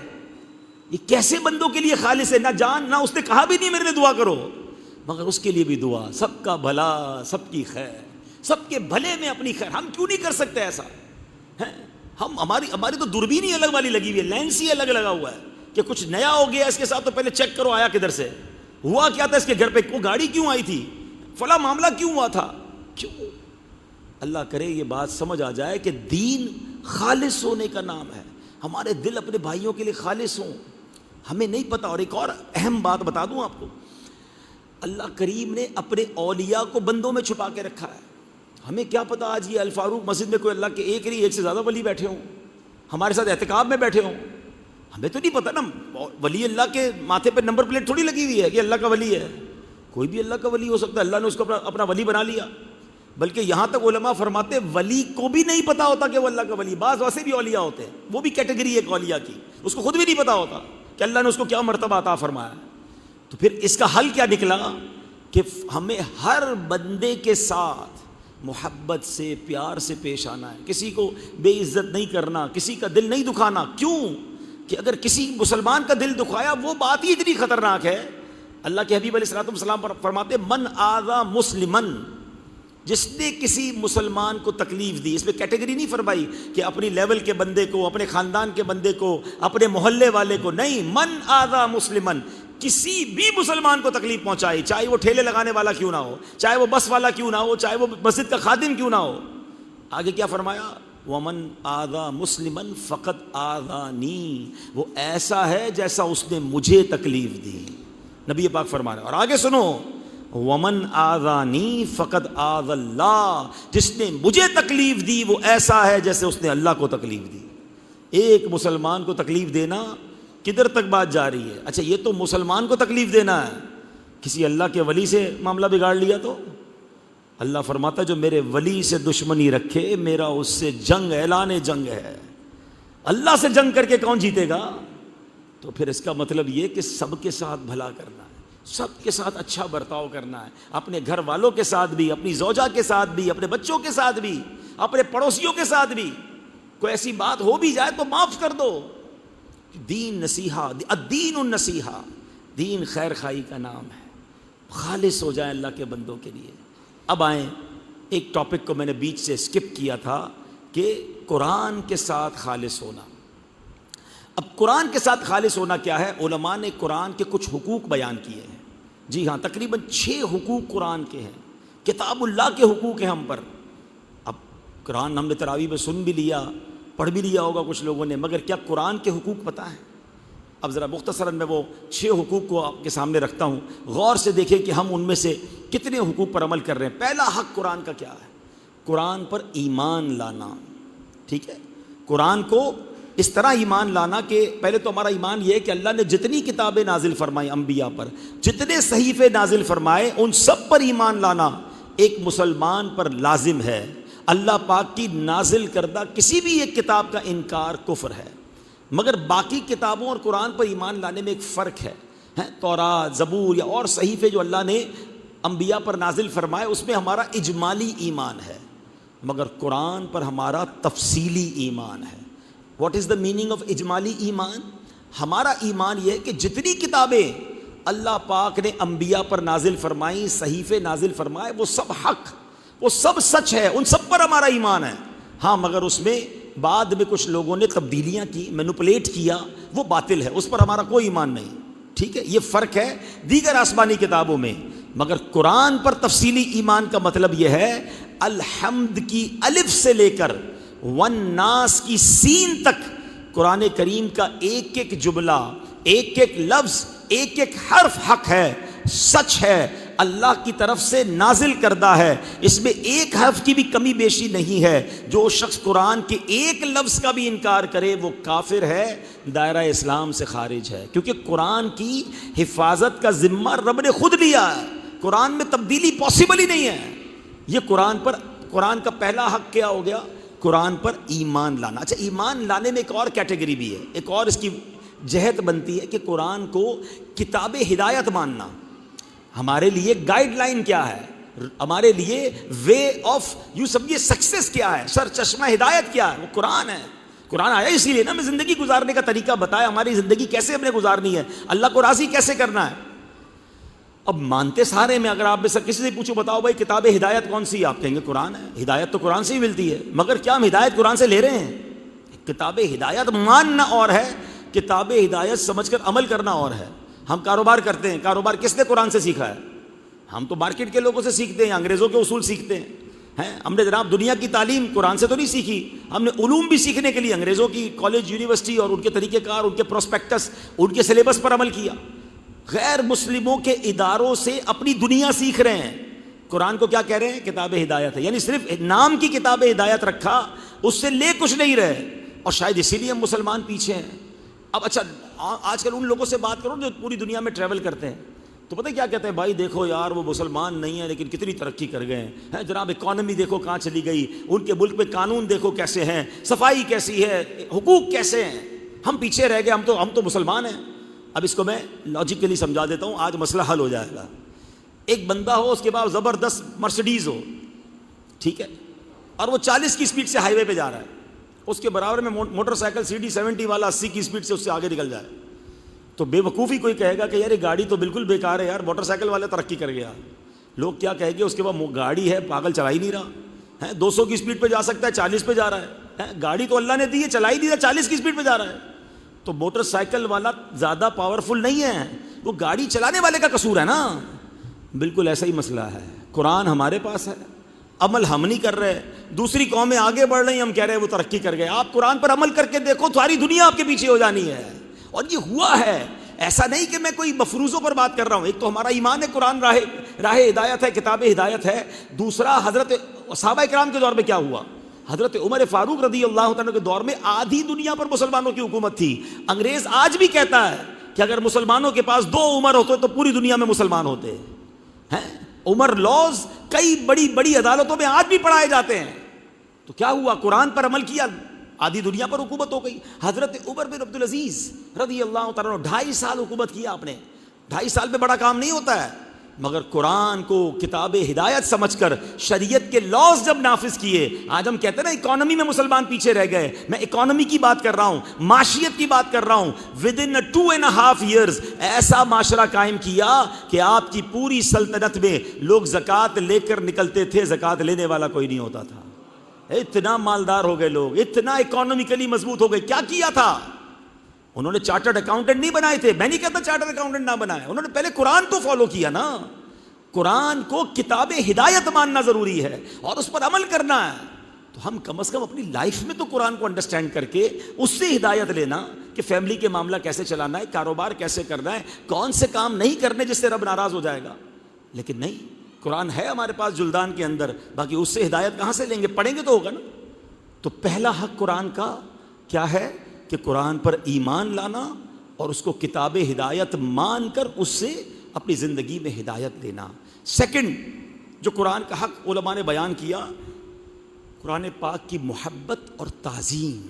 یہ, کیسے بندوں کے لیے خالص ہے؟ نہ جان, نہ اس نے کہا بھی نہیں میرے لیے دعا کرو, مگر اس کے لیے بھی دعا. سب کا بھلا, سب کی خیر, سب کے بھلے میں اپنی خیر. ہم کیوں نہیں کر سکتے ایسا؟ ہماری تو دوربین ہی الگ والی لگی ہوئی ہے, لینس ہی الگ لگا ہوا ہے کہ کچھ نیا ہو گیا اس کے ساتھ تو پہلے چیک کرو آیا کدھر سے, ہوا کیا تھا اس کے گھر پہ, وہ گاڑی کیوں آئی تھی, فلاں معاملہ کیوں ہوا تھا, کیوں. اللہ کرے یہ بات سمجھ آ جائے کہ دین خالص ہونے کا نام ہے. ہمارے دل اپنے بھائیوں کے لیے خالص ہوں. ہمیں نہیں پتا. اور ایک اور اہم بات بتا دوں آپ کو, اللہ کریم نے اپنے اولیاء کو بندوں میں چھپا کے رکھا ہے. ہمیں کیا پتا آج یہ الفاروق مسجد میں کوئی اللہ کے ایک نہیں ایک سے زیادہ ولی بیٹھے ہوں, ہمارے ساتھ احتکاب میں بیٹھے ہوں. ہمیں تو نہیں پتا نا, ولی اللہ کے ماتھے پہ نمبر پلیٹ تھوڑی لگی ہوئی ہے کہ اللہ کا ولی ہے. کوئی بھی اللہ کا ولی ہو سکتا ہے, اللہ نے اس کو اپنا ولی بنا لیا. بلکہ یہاں تک علماء فرماتے ولی کو بھی نہیں پتا ہوتا کہ وہ اللہ کا ولی. بعض ویسے بھی اولیاء ہوتے ہیں, وہ بھی کیٹیگری ایک اولیاء کی, اس کو خود بھی نہیں پتا ہوتا کہ اللہ نے اس کو کیا مرتبہ عطا فرمایا. تو پھر اس کا حل کیا نکلا کہ ہمیں ہر بندے کے ساتھ محبت سے, پیار سے پیش آنا ہے. کسی کو بے عزت نہیں کرنا, کسی کا دل نہیں دکھانا. کیوں کہ اگر کسی مسلمان کا دل دکھایا وہ بات ہی اتنی خطرناک ہے. اللہ کے حبیب علیہ السلام فرماتے من آذا مسلمن, جس نے کسی مسلمان کو تکلیف دی. اس میں کیٹیگری نہیں فرمائی کہ اپنی لیول کے بندے کو, اپنے خاندان کے بندے کو, اپنے محلے والے کو, نہیں. من آذا مسلمن, کسی بھی مسلمان کو تکلیف پہنچائی, چاہے وہ ٹھیلے لگانے والا کیوں نہ ہو, چاہے وہ بس والا کیوں نہ ہو, چاہے وہ مسجد کا خادم کیوں نہ ہو. آگے کیا فرمایا, ومن آذا مسلمن فقط آذانی, وہ ایسا ہے جیسا اس نے مجھے تکلیف دی. نبی پاک فرما رہے. اور آگے سنو, ومن آذانی فقط آذ اللہ, جس نے مجھے تکلیف دی وہ ایسا ہے جیسے اس نے اللہ کو تکلیف دی. ایک مسلمان کو تکلیف دینا کدھر تک بات جا رہی ہے. اچھا یہ تو مسلمان کو تکلیف دینا ہے, کسی اللہ کے ولی سے معاملہ بگاڑ لیا تو اللہ فرماتا جو میرے ولی سے دشمنی رکھے میرا اس سے جنگ, اعلان جنگ ہے. اللہ سے جنگ کر کے کون جیتے گا؟ تو پھر اس کا مطلب یہ کہ سب کے ساتھ بھلا کرنا ہے, سب کے ساتھ اچھا برتاؤ کرنا ہے, اپنے گھر والوں کے ساتھ بھی, اپنی زوجہ کے ساتھ بھی, اپنے بچوں کے ساتھ بھی, اپنے پڑوسیوں کے ساتھ بھی. کوئی ایسی بات ہو بھی جائے تو معاف کر دو. دین نصیحہ, الدین النصیحہ, دین خیر خائی کا نام ہے. خالص ہو جائیں اللہ کے بندوں کے لیے. اب آئیں, ایک ٹاپک کو میں نے بیچ سے اسکپ کیا تھا کہ قرآن کے ساتھ خالص ہونا. اب قرآن کے ساتھ خالص ہونا کیا ہے؟ علماء نے قرآن کے کچھ حقوق بیان کیے ہیں. جی ہاں, تقریباً 6 حقوق قرآن کے ہیں, کتاب اللہ کے حقوق ہیں ہم پر. اب قرآن ہم نے تراویح میں سن بھی لیا, پڑھ بھی لیا ہوگا کچھ لوگوں نے، مگر کیا قرآن کے حقوق پتہ ہیں؟ اب ذرا مختصراً میں وہ 6 حقوق کو آپ کے سامنے رکھتا ہوں، غور سے دیکھیں کہ ہم ان میں سے کتنے حقوق پر عمل کر رہے ہیں۔ پہلا حق قرآن کا کیا ہے؟ قرآن پر ایمان لانا، ٹھیک ہے؟ قرآن کو اس طرح ایمان لانا کہ پہلے تو ہمارا ایمان یہ ہے کہ اللہ نے جتنی کتابیں نازل فرمائی انبیاء پر، جتنے صحیفے نازل فرمائے، ان سب پر ایمان لانا ایک مسلمان پر لازم ہے۔ اللہ پاک کی نازل کردہ کسی بھی ایک کتاب کا انکار کفر ہے، مگر باقی کتابوں اور قرآن پر ایمان لانے میں ایک فرق ہے۔ تورات، زبور یا اور صحیفے جو اللہ نے انبیاء پر نازل فرمائے، اس میں ہمارا اجمالی ایمان ہے، مگر قرآن پر ہمارا تفصیلی ایمان ہے۔ What is the meaning of اجمالی ایمان؟ ہمارا ایمان یہ ہے کہ جتنی کتابیں اللہ پاک نے انبیاء پر نازل فرمائیں، صحیفے نازل فرمائے، وہ سب حق، وہ سب سچ ہے، ان سب پر ہمارا ایمان ہے۔ ہاں مگر اس میں بعد میں کچھ لوگوں نے تبدیلیاں کی، مینوپولیٹ کیا، وہ باطل ہے، اس پر ہمارا کوئی ایمان نہیں، ٹھیک ہے؟ یہ فرق ہے دیگر آسمانی کتابوں میں۔ مگر قرآن پر تفصیلی ایمان کا مطلب یہ ہے الحمد کی الف سے لے کر والناس کی سین تک قرآن کریم کا ایک ایک جملہ، ایک ایک لفظ، ایک ایک حرف حق ہے، سچ ہے، اللہ کی طرف سے نازل کردہ ہے، اس میں ایک حرف کی بھی کمی بیشی نہیں ہے۔ جو شخص قرآن کے ایک لفظ کا بھی انکار کرے وہ کافر ہے، دائرہ اسلام سے خارج ہے، کیونکہ قرآن کی حفاظت کا ذمہ رب نے خود لیا ہے۔ قرآن میں تبدیلی پاسبل ہی نہیں ہے۔ یہ قرآن کا پہلا حق کیا ہو گیا؟ قرآن پر ایمان لانا۔ اچھا، ایمان لانے میں ایک اور کیٹیگری بھی ہے، ایک اور اس کی جہت بنتی ہے کہ قرآن کو کتاب ہدایت ماننا۔ ہمارے لیے گائیڈ لائن کیا ہے، ہمارے لیے وے آف یوں سمجھیے سکسیس کیا ہے، سر چشمہ ہدایت کیا ہے؟ وہ قرآن ہے۔ قرآن آیا اسی لیے نا، میں زندگی گزارنے کا طریقہ بتایا، ہماری زندگی کیسے ہم نے گزارنی ہے، اللہ کو راضی کیسے کرنا ہے۔ اب مانتے سارے میں، اگر آپ میں سے کسی سے پوچھو بتاؤ بھائی کتاب ہدایت کون سی ہے، آپ کہیں گے قرآن ہے۔ ہدایت تو قرآن سے ہی ملتی ہے، مگر کیا ہم ہدایت قرآن سے لے رہے ہیں؟ کتاب ہدایت ماننا اور ہے، کتاب ہدایت سمجھ کر عمل کرنا اور ہے۔ ہم کاروبار کرتے ہیں، کاروبار کس نے قرآن سے سیکھا ہے؟ ہم تو مارکیٹ کے لوگوں سے سیکھتے ہیں، انگریزوں کے اصول سیکھتے ہیں۔ ہم نے جناب دنیا کی تعلیم قرآن سے تو نہیں سیکھی، ہم نے علوم بھی سیکھنے کے لیے انگریزوں کی کالج، یونیورسٹی اور ان کے طریقہ کار، ان کے پروسپیکٹس، ان کے سلیبس پر عمل کیا۔ غیر مسلموں کے اداروں سے اپنی دنیا سیکھ رہے ہیں۔ قرآن کو کیا کہہ رہے ہیں؟ کتاب ہدایت ہے، یعنی صرف نام کی کتاب ہدایت رکھا، اس سے لے کچھ نہیں رہے، اور شاید اسی لیے ہم مسلمان پیچھے ہیں۔ اب اچھا، آج کل ان لوگوں سے بات کرو جو پوری دنیا میں ٹریول کرتے ہیں، تو پتہ کیا کہتے ہیں؟ بھائی دیکھو یار، وہ مسلمان نہیں ہیں لیکن کتنی ترقی کر گئے ہیں جناب، اکانومی دیکھو کہاں چلی گئی، ان کے ملک میں قانون دیکھو کیسے ہیں، صفائی کیسی ہے، حقوق کیسے ہیں، ہم پیچھے رہ گئے، ہم تو مسلمان ہیں۔ اب اس کو میں لاجیکلی سمجھا دیتا ہوں، آج مسئلہ حل ہو جائے گا۔ ایک بندہ ہو، اس کے بعد زبردست مرسڈیز ہو، ٹھیک ہے، اور وہ 40 کی سپیڈ سے ہائی وے پہ جا رہا ہے، اس کے برابر میں موٹر سائیکل CD70 والا 80 کی سپیڈ سے اس سے آگے نکل جائے، تو بے وقوفی کوئی کہے گا کہ یار یہ گاڑی تو بالکل بیکار ہے یار، موٹر سائیکل والے ترقی کر گیا۔ لوگ کیا کہیں گے؟ اس کے بعد گاڑی ہے، پاگل چلا ہی نہیں رہا ہے، 200 کی سپیڈ پہ جا سکتا ہے، 40 پہ جا رہا ہے، گاڑی تو اللہ نے دی ہے، چلا ہی نہیں رہا، 40 کی سپیڈ پہ جا رہا ہے۔ تو موٹر سائیکل والا زیادہ پاورفل نہیں ہے، وہ گاڑی چلانے والے کا قصور ہے نا۔ بالکل ایسا ہی مسئلہ ہے، قرآن ہمارے پاس ہے، عمل ہم نہیں کر رہے، دوسری قومیں آگے بڑھ رہی ہیں، ہم کہہ رہے ہیں وہ ترقی کر گئے۔ آپ قرآن پر عمل کر کے دیکھو، ساری دنیا آپ کے پیچھے ہو جانی ہے، اور یہ ہوا ہے۔ ایسا نہیں کہ میں کوئی مفروضوں پر بات کر رہا ہوں، ایک تو ہمارا ایمان ہے قرآن راہ ہدایت ہے، کتاب ہدایت ہے، دوسرا حضرت صحابہ کرام کے دور میں کیا ہوا؟ حضرت عمر فاروق رضی اللہ تعالیٰ کے دور میں آدھی دنیا پر مسلمانوں کی حکومت تھی۔ انگریز آج بھی کہتا ہے کہ اگر مسلمانوں کے پاس 2 عمر ہوتے تو پوری دنیا میں مسلمان ہوتے ہیں۔ عمر لاز کئی بڑی بڑی عدالتوں میں آج بھی پڑھائے جاتے ہیں۔ تو کیا ہوا؟ قرآن پر عمل کیا، آدھی دنیا پر حکومت ہو گئی۔ حضرت عمر بن عبدالعزیز رضی اللہ تعالیٰ 2.5 سال حکومت کیا آپ نے۔ 2.5 سال میں بڑا کام نہیں ہوتا ہے، مگر قرآن کو کتاب ہدایت سمجھ کر شریعت کے لاز جب نافذ کیے، آج ہم کہتے ہیں نا اکانومی میں مسلمان پیچھے رہ گئے، میں اکانومی کی بات کر رہا ہوں، معاشیت کی بات کر رہا ہوں۔ ودن 2.5 ایئرز ایسا معاشرہ قائم کیا کہ آپ کی پوری سلطنت میں لوگ زکوٰۃ لے کر نکلتے تھے، زکوٰۃ لینے والا کوئی نہیں ہوتا تھا۔ اتنا مالدار ہو گئے لوگ، اتنا اکانومیکلی مضبوط ہو گئے۔ کیا کیا تھا انہوں نے؟ چارٹرڈ اکاؤنٹنٹ نہیں بنائے تھے، میں نہیں کہتا چارٹرڈ اکاؤنٹنٹ نہ بنائے، انہوں نے پہلے قرآن تو فالو کیا نا۔ قرآن کو کتاب ہدایت ماننا ضروری ہے اور اس پر عمل کرنا ہے۔ تو ہم کم از کم اپنی لائف میں تو قرآن کو انڈرسٹینڈ کر کے اس سے ہدایت لینا کہ فیملی کے معاملہ کیسے چلانا ہے، کاروبار کیسے کرنا ہے، کون سے کام نہیں کرنے جس سے رب ناراض ہو جائے گا. لیکن نہیں، قرآن ہے ہمارے پاس جلدان کے اندر، باقی اس سے ہدایت کہاں سے لیں گے؟ پڑھیں گے تو ہوگا نا. تو پہلا حق قرآن کا کیا ہے کہ قرآن پر ایمان لانا اور اس کو کتاب ہدایت مان کر اس سے اپنی زندگی میں ہدایت لینا. سیکنڈ جو قرآن کا حق علماء نے بیان کیا، قرآن پاک کی محبت اور تعظیم.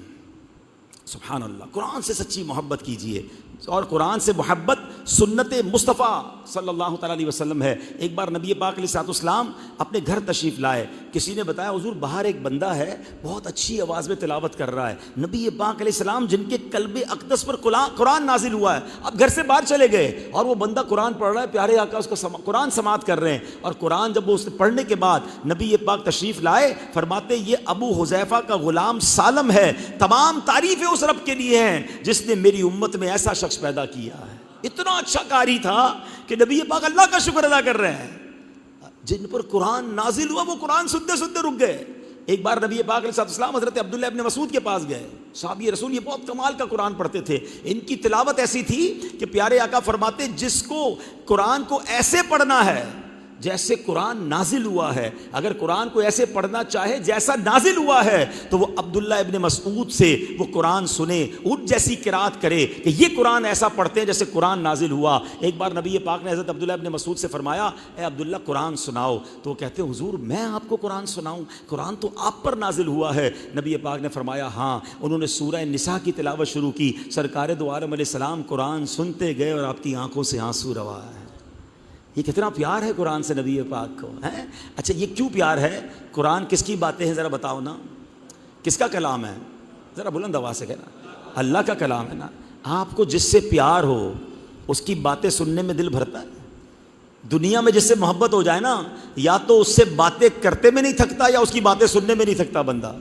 سبحان اللہ، قرآن سے سچی محبت کیجئے. اور قرآن سے محبت سنت مصطفیٰ صلی اللہ تعالیٰ علیہ وسلم ہے. ایک بار نبی پاک علیہ السلام اپنے گھر تشریف لائے. کسی نے بتایا حضور باہر ایک بندہ ہے بہت اچھی آواز میں تلاوت کر رہا ہے. نبی پاک علیہ السلام جن کے قلب اقدس پر قرآن نازل ہوا ہے، اب گھر سے باہر چلے گئے اور وہ بندہ قرآن پڑھ رہا ہے، پیارے آقا اس کو قرآن سماعت کر رہے ہیں. اور قرآن جب وہ اس پڑھنے کے بعد نبی پاک تشریف لائے، فرماتے یہ ابو حذیفہ کا غلام سالم ہے، تمام تعریفیں اس رب کے لیے ہیں جس نے میری امت میں ایسا شخص پیدا کیا ہے. اتنا اچھا قاری تھا کہ نبی پاک اللہ کا شکر ادا کر رہے ہیں. جن پر قرآن نازل ہوا وہ قرآن سنتے سنتے رک گئے. ایک بار نبی پاک علیہ السلام حضرت عبداللہ ابن مسعود کے پاس گئے. صحابی رسول یہ بہت کمال کا قرآن پڑھتے تھے. ان کی تلاوت ایسی تھی کہ پیارے آقا فرماتے جس کو قرآن کو ایسے پڑھنا ہے جیسے قرآن نازل ہوا ہے، اگر قرآن کو ایسے پڑھنا چاہے جیسا نازل ہوا ہے، تو وہ عبداللہ ابن مسعود سے وہ قرآن سنے، ان جیسی قرات کرے کہ یہ قرآن ایسا پڑھتے ہیں جیسے قرآن نازل ہوا. ایک بار نبی پاک نے حضرت عبداللہ ابن مسعود سے فرمایا اے عبداللہ قرآن سناؤ. تو وہ کہتے ہیں حضور میں آپ کو قرآن سناؤں؟ قرآن تو آپ پر نازل ہوا ہے. نبی پاک نے فرمایا ہاں. انہوں نے سورہ نساء کی تلاوت شروع کی. سرکار دو عالم علیہ السلام قرآن سنتے گئے اور آپ کی آنکھوں سے آنسو روا ہے. یہ کتنا پیار ہے قرآن سے نبی پاک کو ہے. اچھا یہ کیوں پیار ہے؟ قرآن کس کی باتیں ہیں ذرا بتاؤ نا. کس کا کلام ہے؟ ذرا بلند آواز سے کہنا. اللہ کا کلام ہے نا. آپ کو جس سے پیار ہو اس کی باتیں سننے میں دل بھرتا ہے. دنیا میں جس سے محبت ہو جائے نا، یا تو اس سے باتیں کرتے میں نہیں تھکتا یا اس کی باتیں سننے میں نہیں تھکتا بندہ.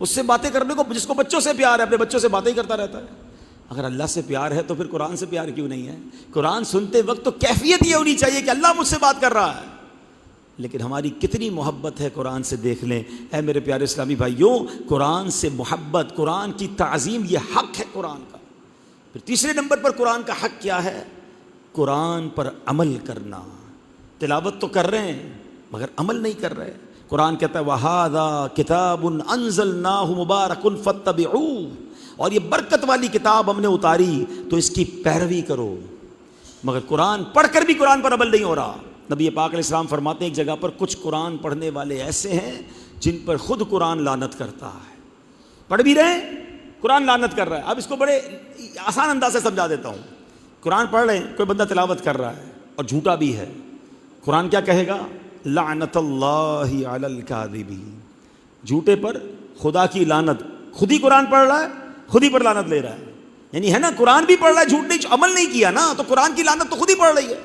اس سے باتیں کرنے کو، جس کو بچوں سے پیار ہے اپنے بچوں سے باتیں ہی کرتا رہتا ہے. اگر اللہ سے پیار ہے تو پھر قرآن سے پیار کیوں نہیں ہے؟ قرآن سنتے وقت تو کیفیت یہ ہونی چاہیے کہ اللہ مجھ سے بات کر رہا ہے. لیکن ہماری کتنی محبت ہے قرآن سے، دیکھ لیں. اے میرے پیارے اسلامی بھائیوں، قرآن سے محبت، قرآن کی تعظیم یہ حق ہے قرآن کا. پھر تیسرے نمبر پر قرآن کا حق کیا ہے؟ قرآن پر عمل کرنا. تلاوت تو کر رہے ہیں مگر عمل نہیں کر رہے. قرآن کہتا ہے وَهَذَا كِتَابٌ أَنزَلْنَاهُ مُبَارَكٌ فَاتَّبِعُوهُ، اور یہ برکت والی کتاب ہم نے اتاری تو اس کی پیروی کرو. مگر قرآن پڑھ کر بھی قرآن پر عمل نہیں ہو رہا. نبی پاک علیہ السلام فرماتے ہیں ایک جگہ پر کچھ قرآن پڑھنے والے ایسے ہیں جن پر خود قرآن لعنت کرتا ہے. پڑھ بھی رہے ہیں قرآن لعنت کر رہا ہے. اب اس کو بڑے آسان انداز سے سمجھا دیتا ہوں. قرآن پڑھ رہے ہیں، کوئی بندہ تلاوت کر رہا ہے اور جھوٹا بھی ہے. قرآن کیا کہے گا؟ لعنت اللہ علی الکاذبین. جھوٹے پر خدا کی لعنت. خود ہی قرآن پڑھ رہا ہے، خود ہی پر لعنت لے رہا ہے. یعنی ہے نا، قرآن بھی پڑھ رہا ہے، جھوٹ نہیں، عمل نہیں کیا نا، تو قرآن کی لعنت تو خود ہی پڑھ رہی ہے.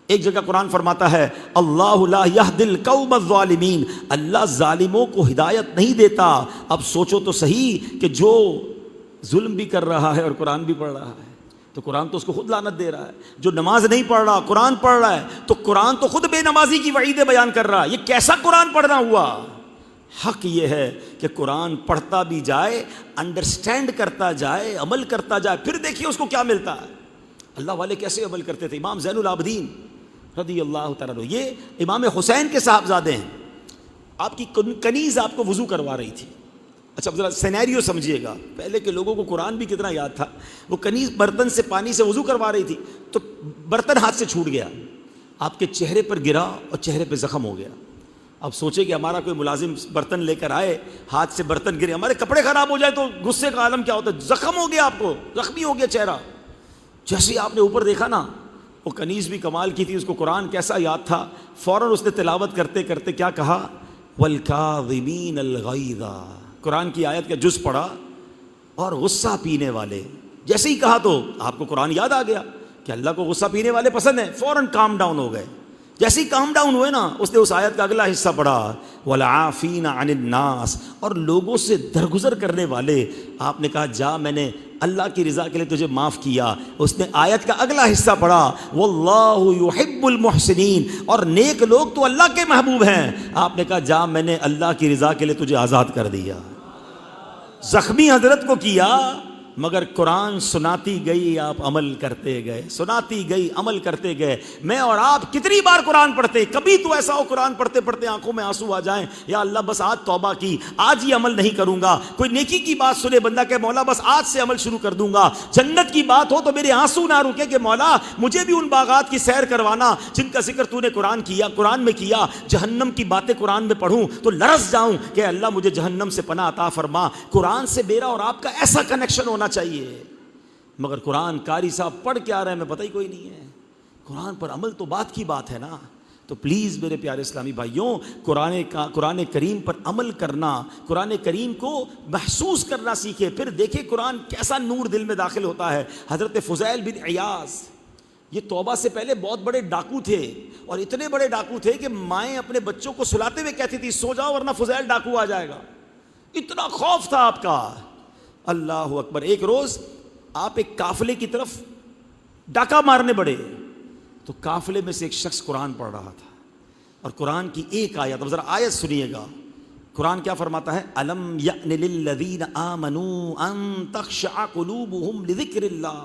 ایک جگہ قرآن فرماتا ہے اللہ لا یہدی القوم الظالمین، اللہ ظالموں کو ہدایت نہیں دیتا. اب سوچو تو صحیح کہ جو ظلم بھی کر رہا ہے اور قرآن بھی پڑھ رہا ہے تو قرآن تو اس کو خود لعنت دے رہا ہے. جو نماز نہیں پڑھ رہا قرآن پڑھ رہا ہے تو قرآن تو خود بے نمازی کی وعیدیں بیان کر رہا ہے. یہ کیسا قرآن پڑھنا ہوا؟ حق یہ ہے کہ قرآن پڑھتا بھی جائے، انڈرسٹینڈ کرتا جائے، عمل کرتا جائے، پھر دیکھیے اس کو کیا ملتا ہے. اللہ والے کیسے عمل کرتے تھے. امام زین العابدین رضی اللہ تعالیٰ عنہ، یہ امام حسین کے صاحبزادے ہیں. آپ کی کنیز آپ کو وضو کروا رہی تھی. اچھا ذرا سینیریو سمجھیے گا، پہلے کے لوگوں کو قرآن بھی کتنا یاد تھا. وہ کنیز برتن سے پانی سے وضو کروا رہی تھی تو برتن ہاتھ سے چھوٹ گیا، آپ کے چہرے پر گرا اور چہرے پہ زخم ہو گیا. اب سوچے کہ ہمارا کوئی ملازم برتن لے کر آئے، ہاتھ سے برتن گرے، ہمارے کپڑے خراب ہو جائے تو غصے کا عالم کیا ہوتا ہے. زخم ہو گیا، آپ کو زخمی ہو گیا چہرہ. جیسے ہی آپ نے اوپر دیکھا نا، وہ کنیز بھی کمال کی تھی، اس کو قرآن کیسا یاد تھا. فوراً اس نے تلاوت کرتے کرتے کیا کہا؟ وَالْكَاظِمِينَ الْغَيْظَ. قرآن کی آیت کا جز پڑھا اور غصہ پینے والے. جیسے ہی کہا تو آپ کو قرآن یاد آ گیا کہ اللہ کو غصہ پینے والے پسند ہیں. فوراً کام ڈاؤن ہو گئے. جیسے ہی کام ڈاؤن ہوئے نا، اس نے اس آیت کا اگلا حصہ پڑھا وَالْعَافِينَ عَنِ النَّاسِ، اور لوگوں سے درگزر کرنے والے. آپ نے کہا جا، میں نے اللہ کی رضا کے لیے تجھے معاف کیا. اس نے آیت کا اگلا حصہ پڑھا واللہ یحب المحسنین, اور نیک لوگ تو اللہ کے محبوب ہیں. آپ نے کہا جا میں نے اللہ کی رضا کے لیے تجھے آزاد کر دیا. زخمی حضرت کو کیا, مگر قرآن سناتی گئی آپ عمل کرتے گئے, سناتی گئی عمل کرتے گئے. میں اور آپ کتنی بار قرآن پڑھتے, کبھی تو ایسا ہو قرآن پڑھتے پڑھتے آنکھوں میں آنسو آ جائیں, یا اللہ بس آج توبہ کی, آج یہ عمل نہیں کروں گا. کوئی نیکی کی بات سنے بندہ کہ مولا بس آج سے عمل شروع کر دوں گا. جنت کی بات ہو تو میرے آنسو نہ رکے کہ مولا مجھے بھی ان باغات کی سیر کروانا جن کا ذکر تو نے قرآن میں کیا. جہنم کی باتیں قرآن میں پڑھوں تو لرز جاؤں کہ اللہ مجھے جہنم سے پناہ عطا فرما. قرآن سے میرا اور آپ کا ایسا کنیکشن ہونا چاہیے. مگر قرآن قاری صاحب پڑھ کے آ رہے ہیں میں پتہ ہی کوئی نہیں ہے. قرآن پر عمل تو بات کی بات ہے نا. تو پلیز میرے پیارے اسلامی بھائیوں, قرآن کریم پر عمل کرنا, قرآن کریم کو محسوس کرنا سیکھے. پھر دیکھیں قرآن کیسا نور دل میں داخل ہوتا ہے. حضرت فضیل بن عیاض یہ توبہ سے پہلے بہت بڑے ڈاکو تھے, اور اتنے بڑے ڈاکو تھے کہ مائیں اپنے بچوں کو سلاتے ہوئے کہتی تھی سو جاؤ ورنہ فضیل ڈاکو آ جائے گا. اتنا خوف تھا آپ کا. اللہ اکبر. ایک روز آپ ایک قافلے کی طرف ڈاکہ مارنے بڑے, تو قافلے میں سے ایک شخص قرآن پڑھ رہا تھا, اور قرآن کی ایک آیت, اب ذرا آیت سنیے گا. قرآن کیا فرماتا ہے؟ الم یأن للذین آمنوا ان تخشع قلوبہم لذکر اللہ.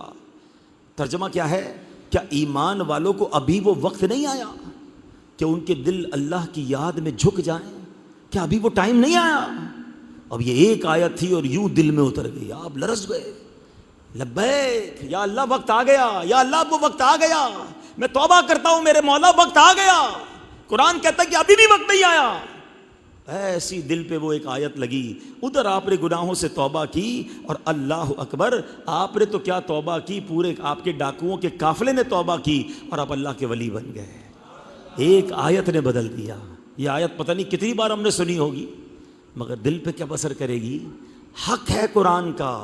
ترجمہ کیا ہے؟ کیا ایمان والوں کو ابھی وہ وقت نہیں آیا کہ ان کے دل اللہ کی یاد میں جھک جائیں؟ کیا ابھی وہ ٹائم نہیں آیا؟ اب یہ ایک آیت تھی اور یوں دل میں اتر گئی, آپ لرز گئے. لبیک یا اللہ وقت آ گیا, یا اللہ وہ وقت آ گیا, میں توبہ کرتا ہوں میرے مولا وقت آ گیا. قرآن کہتا ہے کہ ابھی بھی وقت نہیں آیا. ایسی دل پہ وہ ایک آیت لگی. ادھر آپ نے گناہوں سے توبہ کی, اور اللہ اکبر آپ نے تو کیا توبہ کی, پورے آپ کے ڈاکوؤں کے قافلے نے توبہ کی, اور آپ اللہ کے ولی بن گئے. ایک آیت نے بدل دیا. یہ آیت پتہ نہیں کتنی بار ہم نے سنی ہوگی, مگر دل پہ کیا اثر کرے گی. حق ہے قرآن کا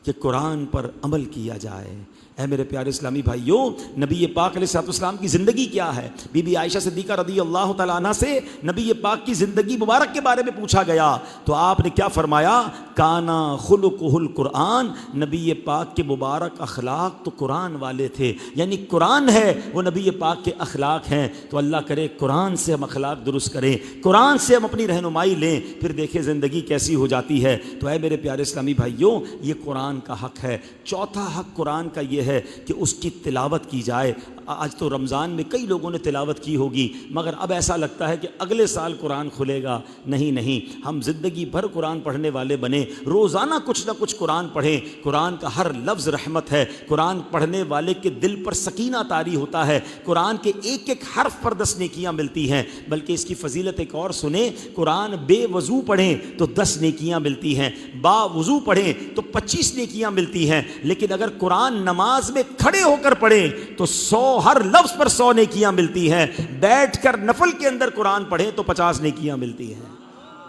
کہ قرآن پر عمل کیا جائے. اے میرے پیارے اسلامی بھائیوں, نبی پاک علیہ الصلوۃ والسلام کی زندگی کیا ہے؟ بی بی عائشہ صدیقہ رضی اللہ تعالیٰ عنہ سے نبی پاک کی زندگی مبارک کے بارے میں پوچھا گیا, تو آپ نے کیا فرمایا؟ کانا خلقہ القرآن. نبی پاک کے مبارک اخلاق تو قرآن والے تھے, یعنی قرآن ہے وہ نبی پاک کے اخلاق ہیں. تو اللہ کرے قرآن سے ہم اخلاق درست کریں, قرآن سے ہم اپنی رہنمائی لیں, پھر دیکھیں زندگی کیسی ہو جاتی ہے. تو اے میرے پیارے اسلامی بھائیوں, یہ قرآن کا حق ہے. چوتھا حق قرآن کا یہ ہے کہ اس کی تلاوت کی جائے. آج تو رمضان میں کئی لوگوں نے تلاوت کی ہوگی, مگر اب ایسا لگتا ہے کہ اگلے سال قرآن کھلے گا. نہیں, ہم زندگی بھر قرآن پڑھنے والے بنیں, روزانہ کچھ نہ کچھ قرآن پڑھیں. قرآن کا ہر لفظ رحمت ہے. قرآن پڑھنے والے کے دل پر سکینہ طاری ہوتا ہے. قرآن کے ایک ایک حرف پر 10 نیکیاں ملتی ہیں. بلکہ اس کی فضیلت ایک اور سنیں, قرآن بے وضو پڑھیں تو 10 نیکیاں ملتی ہیں, با وضو پڑھیں تو 25 نیکیاں ملتی ہیں. لیکن اگر قرآن نماز میں کھڑے ہو کر پڑھیں تو 100 ہر لفظ پر 100 نیکیاں ملتی ہیں. بیٹھ کر نفل کے اندر قرآن پڑھیں تو 50 نیکیاں ملتی ہیں.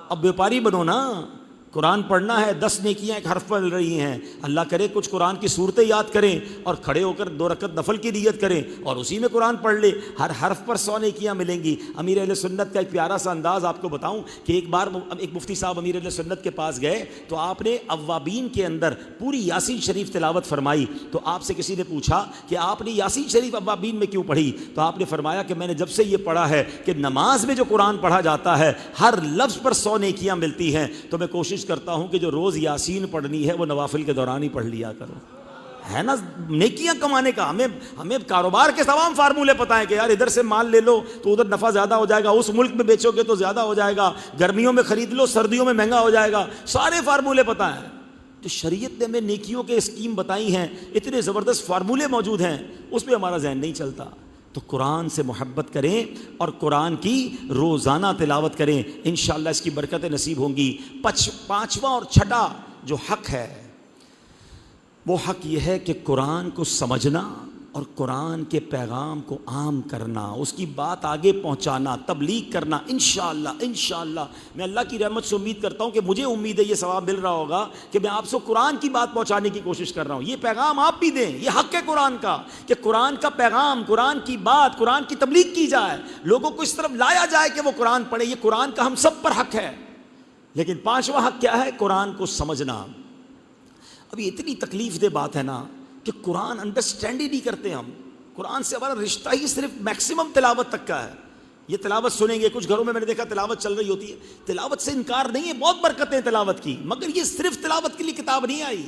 اب بیپاری بنو نا, قرآن پڑھنا ہے 10 نیکیاں ایک حرف پر مل رہی ہیں. اللہ کرے کچھ قرآن کی صورتیں یاد کریں اور کھڑے ہو کر 2 رکعت نفل کی نیت کریں اور اسی میں قرآن پڑھ لے, ہر حرف پر 100 نیکیاں ملیں گی. امیر اہل سنت کا ایک پیارا سا انداز آپ کو بتاؤں کہ ایک بار ایک مفتی صاحب امیر اہل سنت کے پاس گئے, تو آپ نے اوابین کے اندر پوری یاسین شریف تلاوت فرمائی. تو آپ سے کسی نے پوچھا کہ آپ نے یاسین شریف اوابین میں کیوں پڑھی؟ تو آپ نے فرمایا کہ میں نے جب سے یہ پڑھا ہے کہ نماز میں جو قرآن پڑھا جاتا ہے ہر لفظ پر 100 نیکیاں ملتی ہیں, تو میں کوشش کرتا ہوں کہ جو روز یاسین پڑھنی ہے وہ نوافل کے دوران ہی پڑھ لیا کرو. ہے نا نیکیاں کمانے کا. ہمیں کاروبار کے تمام فارمولے پتہ ہیں کہ یار ادھر سے مال لے لو تو ادھر نفع زیادہ ہو جائے گا, اس ملک میں بیچو گے تو زیادہ ہو جائے گا, گرمیوں میں خرید لو سردیوں میں مہنگا ہو جائے گا, سارے فارمولے پتہ ہیں. تو شریعت نے ہمیں نیکیوں کے اسکیم بتائی ہیں, اتنے زبردست فارمولے موجود ہیں, اس پہ ہمارا ذہن نہیں چلتا. تو قرآن سے محبت کریں اور قرآن کی روزانہ تلاوت کریں, انشاءاللہ اس کی برکتیں نصیب ہوں گی. پانچواں اور چھٹا جو حق ہے وہ حق یہ ہے کہ قرآن کو سمجھنا اور قرآن کے پیغام کو عام کرنا, اس کی بات آگے پہنچانا, تبلیغ کرنا. انشاءاللہ میں اللہ کی رحمت سے امید کرتا ہوں کہ مجھے امید ہے یہ ثواب مل رہا ہوگا کہ میں آپ سے قرآن کی بات پہنچانے کی کوشش کر رہا ہوں. یہ پیغام آپ بھی دیں, یہ حق ہے قرآن کا کہ قرآن کا پیغام, قرآن کی بات, قرآن کی تبلیغ کی جائے, لوگوں کو اس طرف لایا جائے کہ وہ قرآن پڑھے. یہ قرآن کا ہم سب پر حق ہے. لیکن 5واں حق کیا ہے؟ قرآن کو سمجھنا. ابھی اتنی تکلیف دہ بات ہے نا کہ قرآن انڈرسٹینڈ ہی نہیں کرتے ہم. قرآن سے ہمارا رشتہ ہی صرف میکسیمم تلاوت تک کا ہے. یہ تلاوت سنیں گے, کچھ گھروں میں نے دیکھا تلاوت چل رہی ہوتی ہے, تلاوت سے انکار نہیں ہے, بہت برکتیں تلاوت کی, مگر یہ صرف تلاوت کے لیے کتاب نہیں آئی.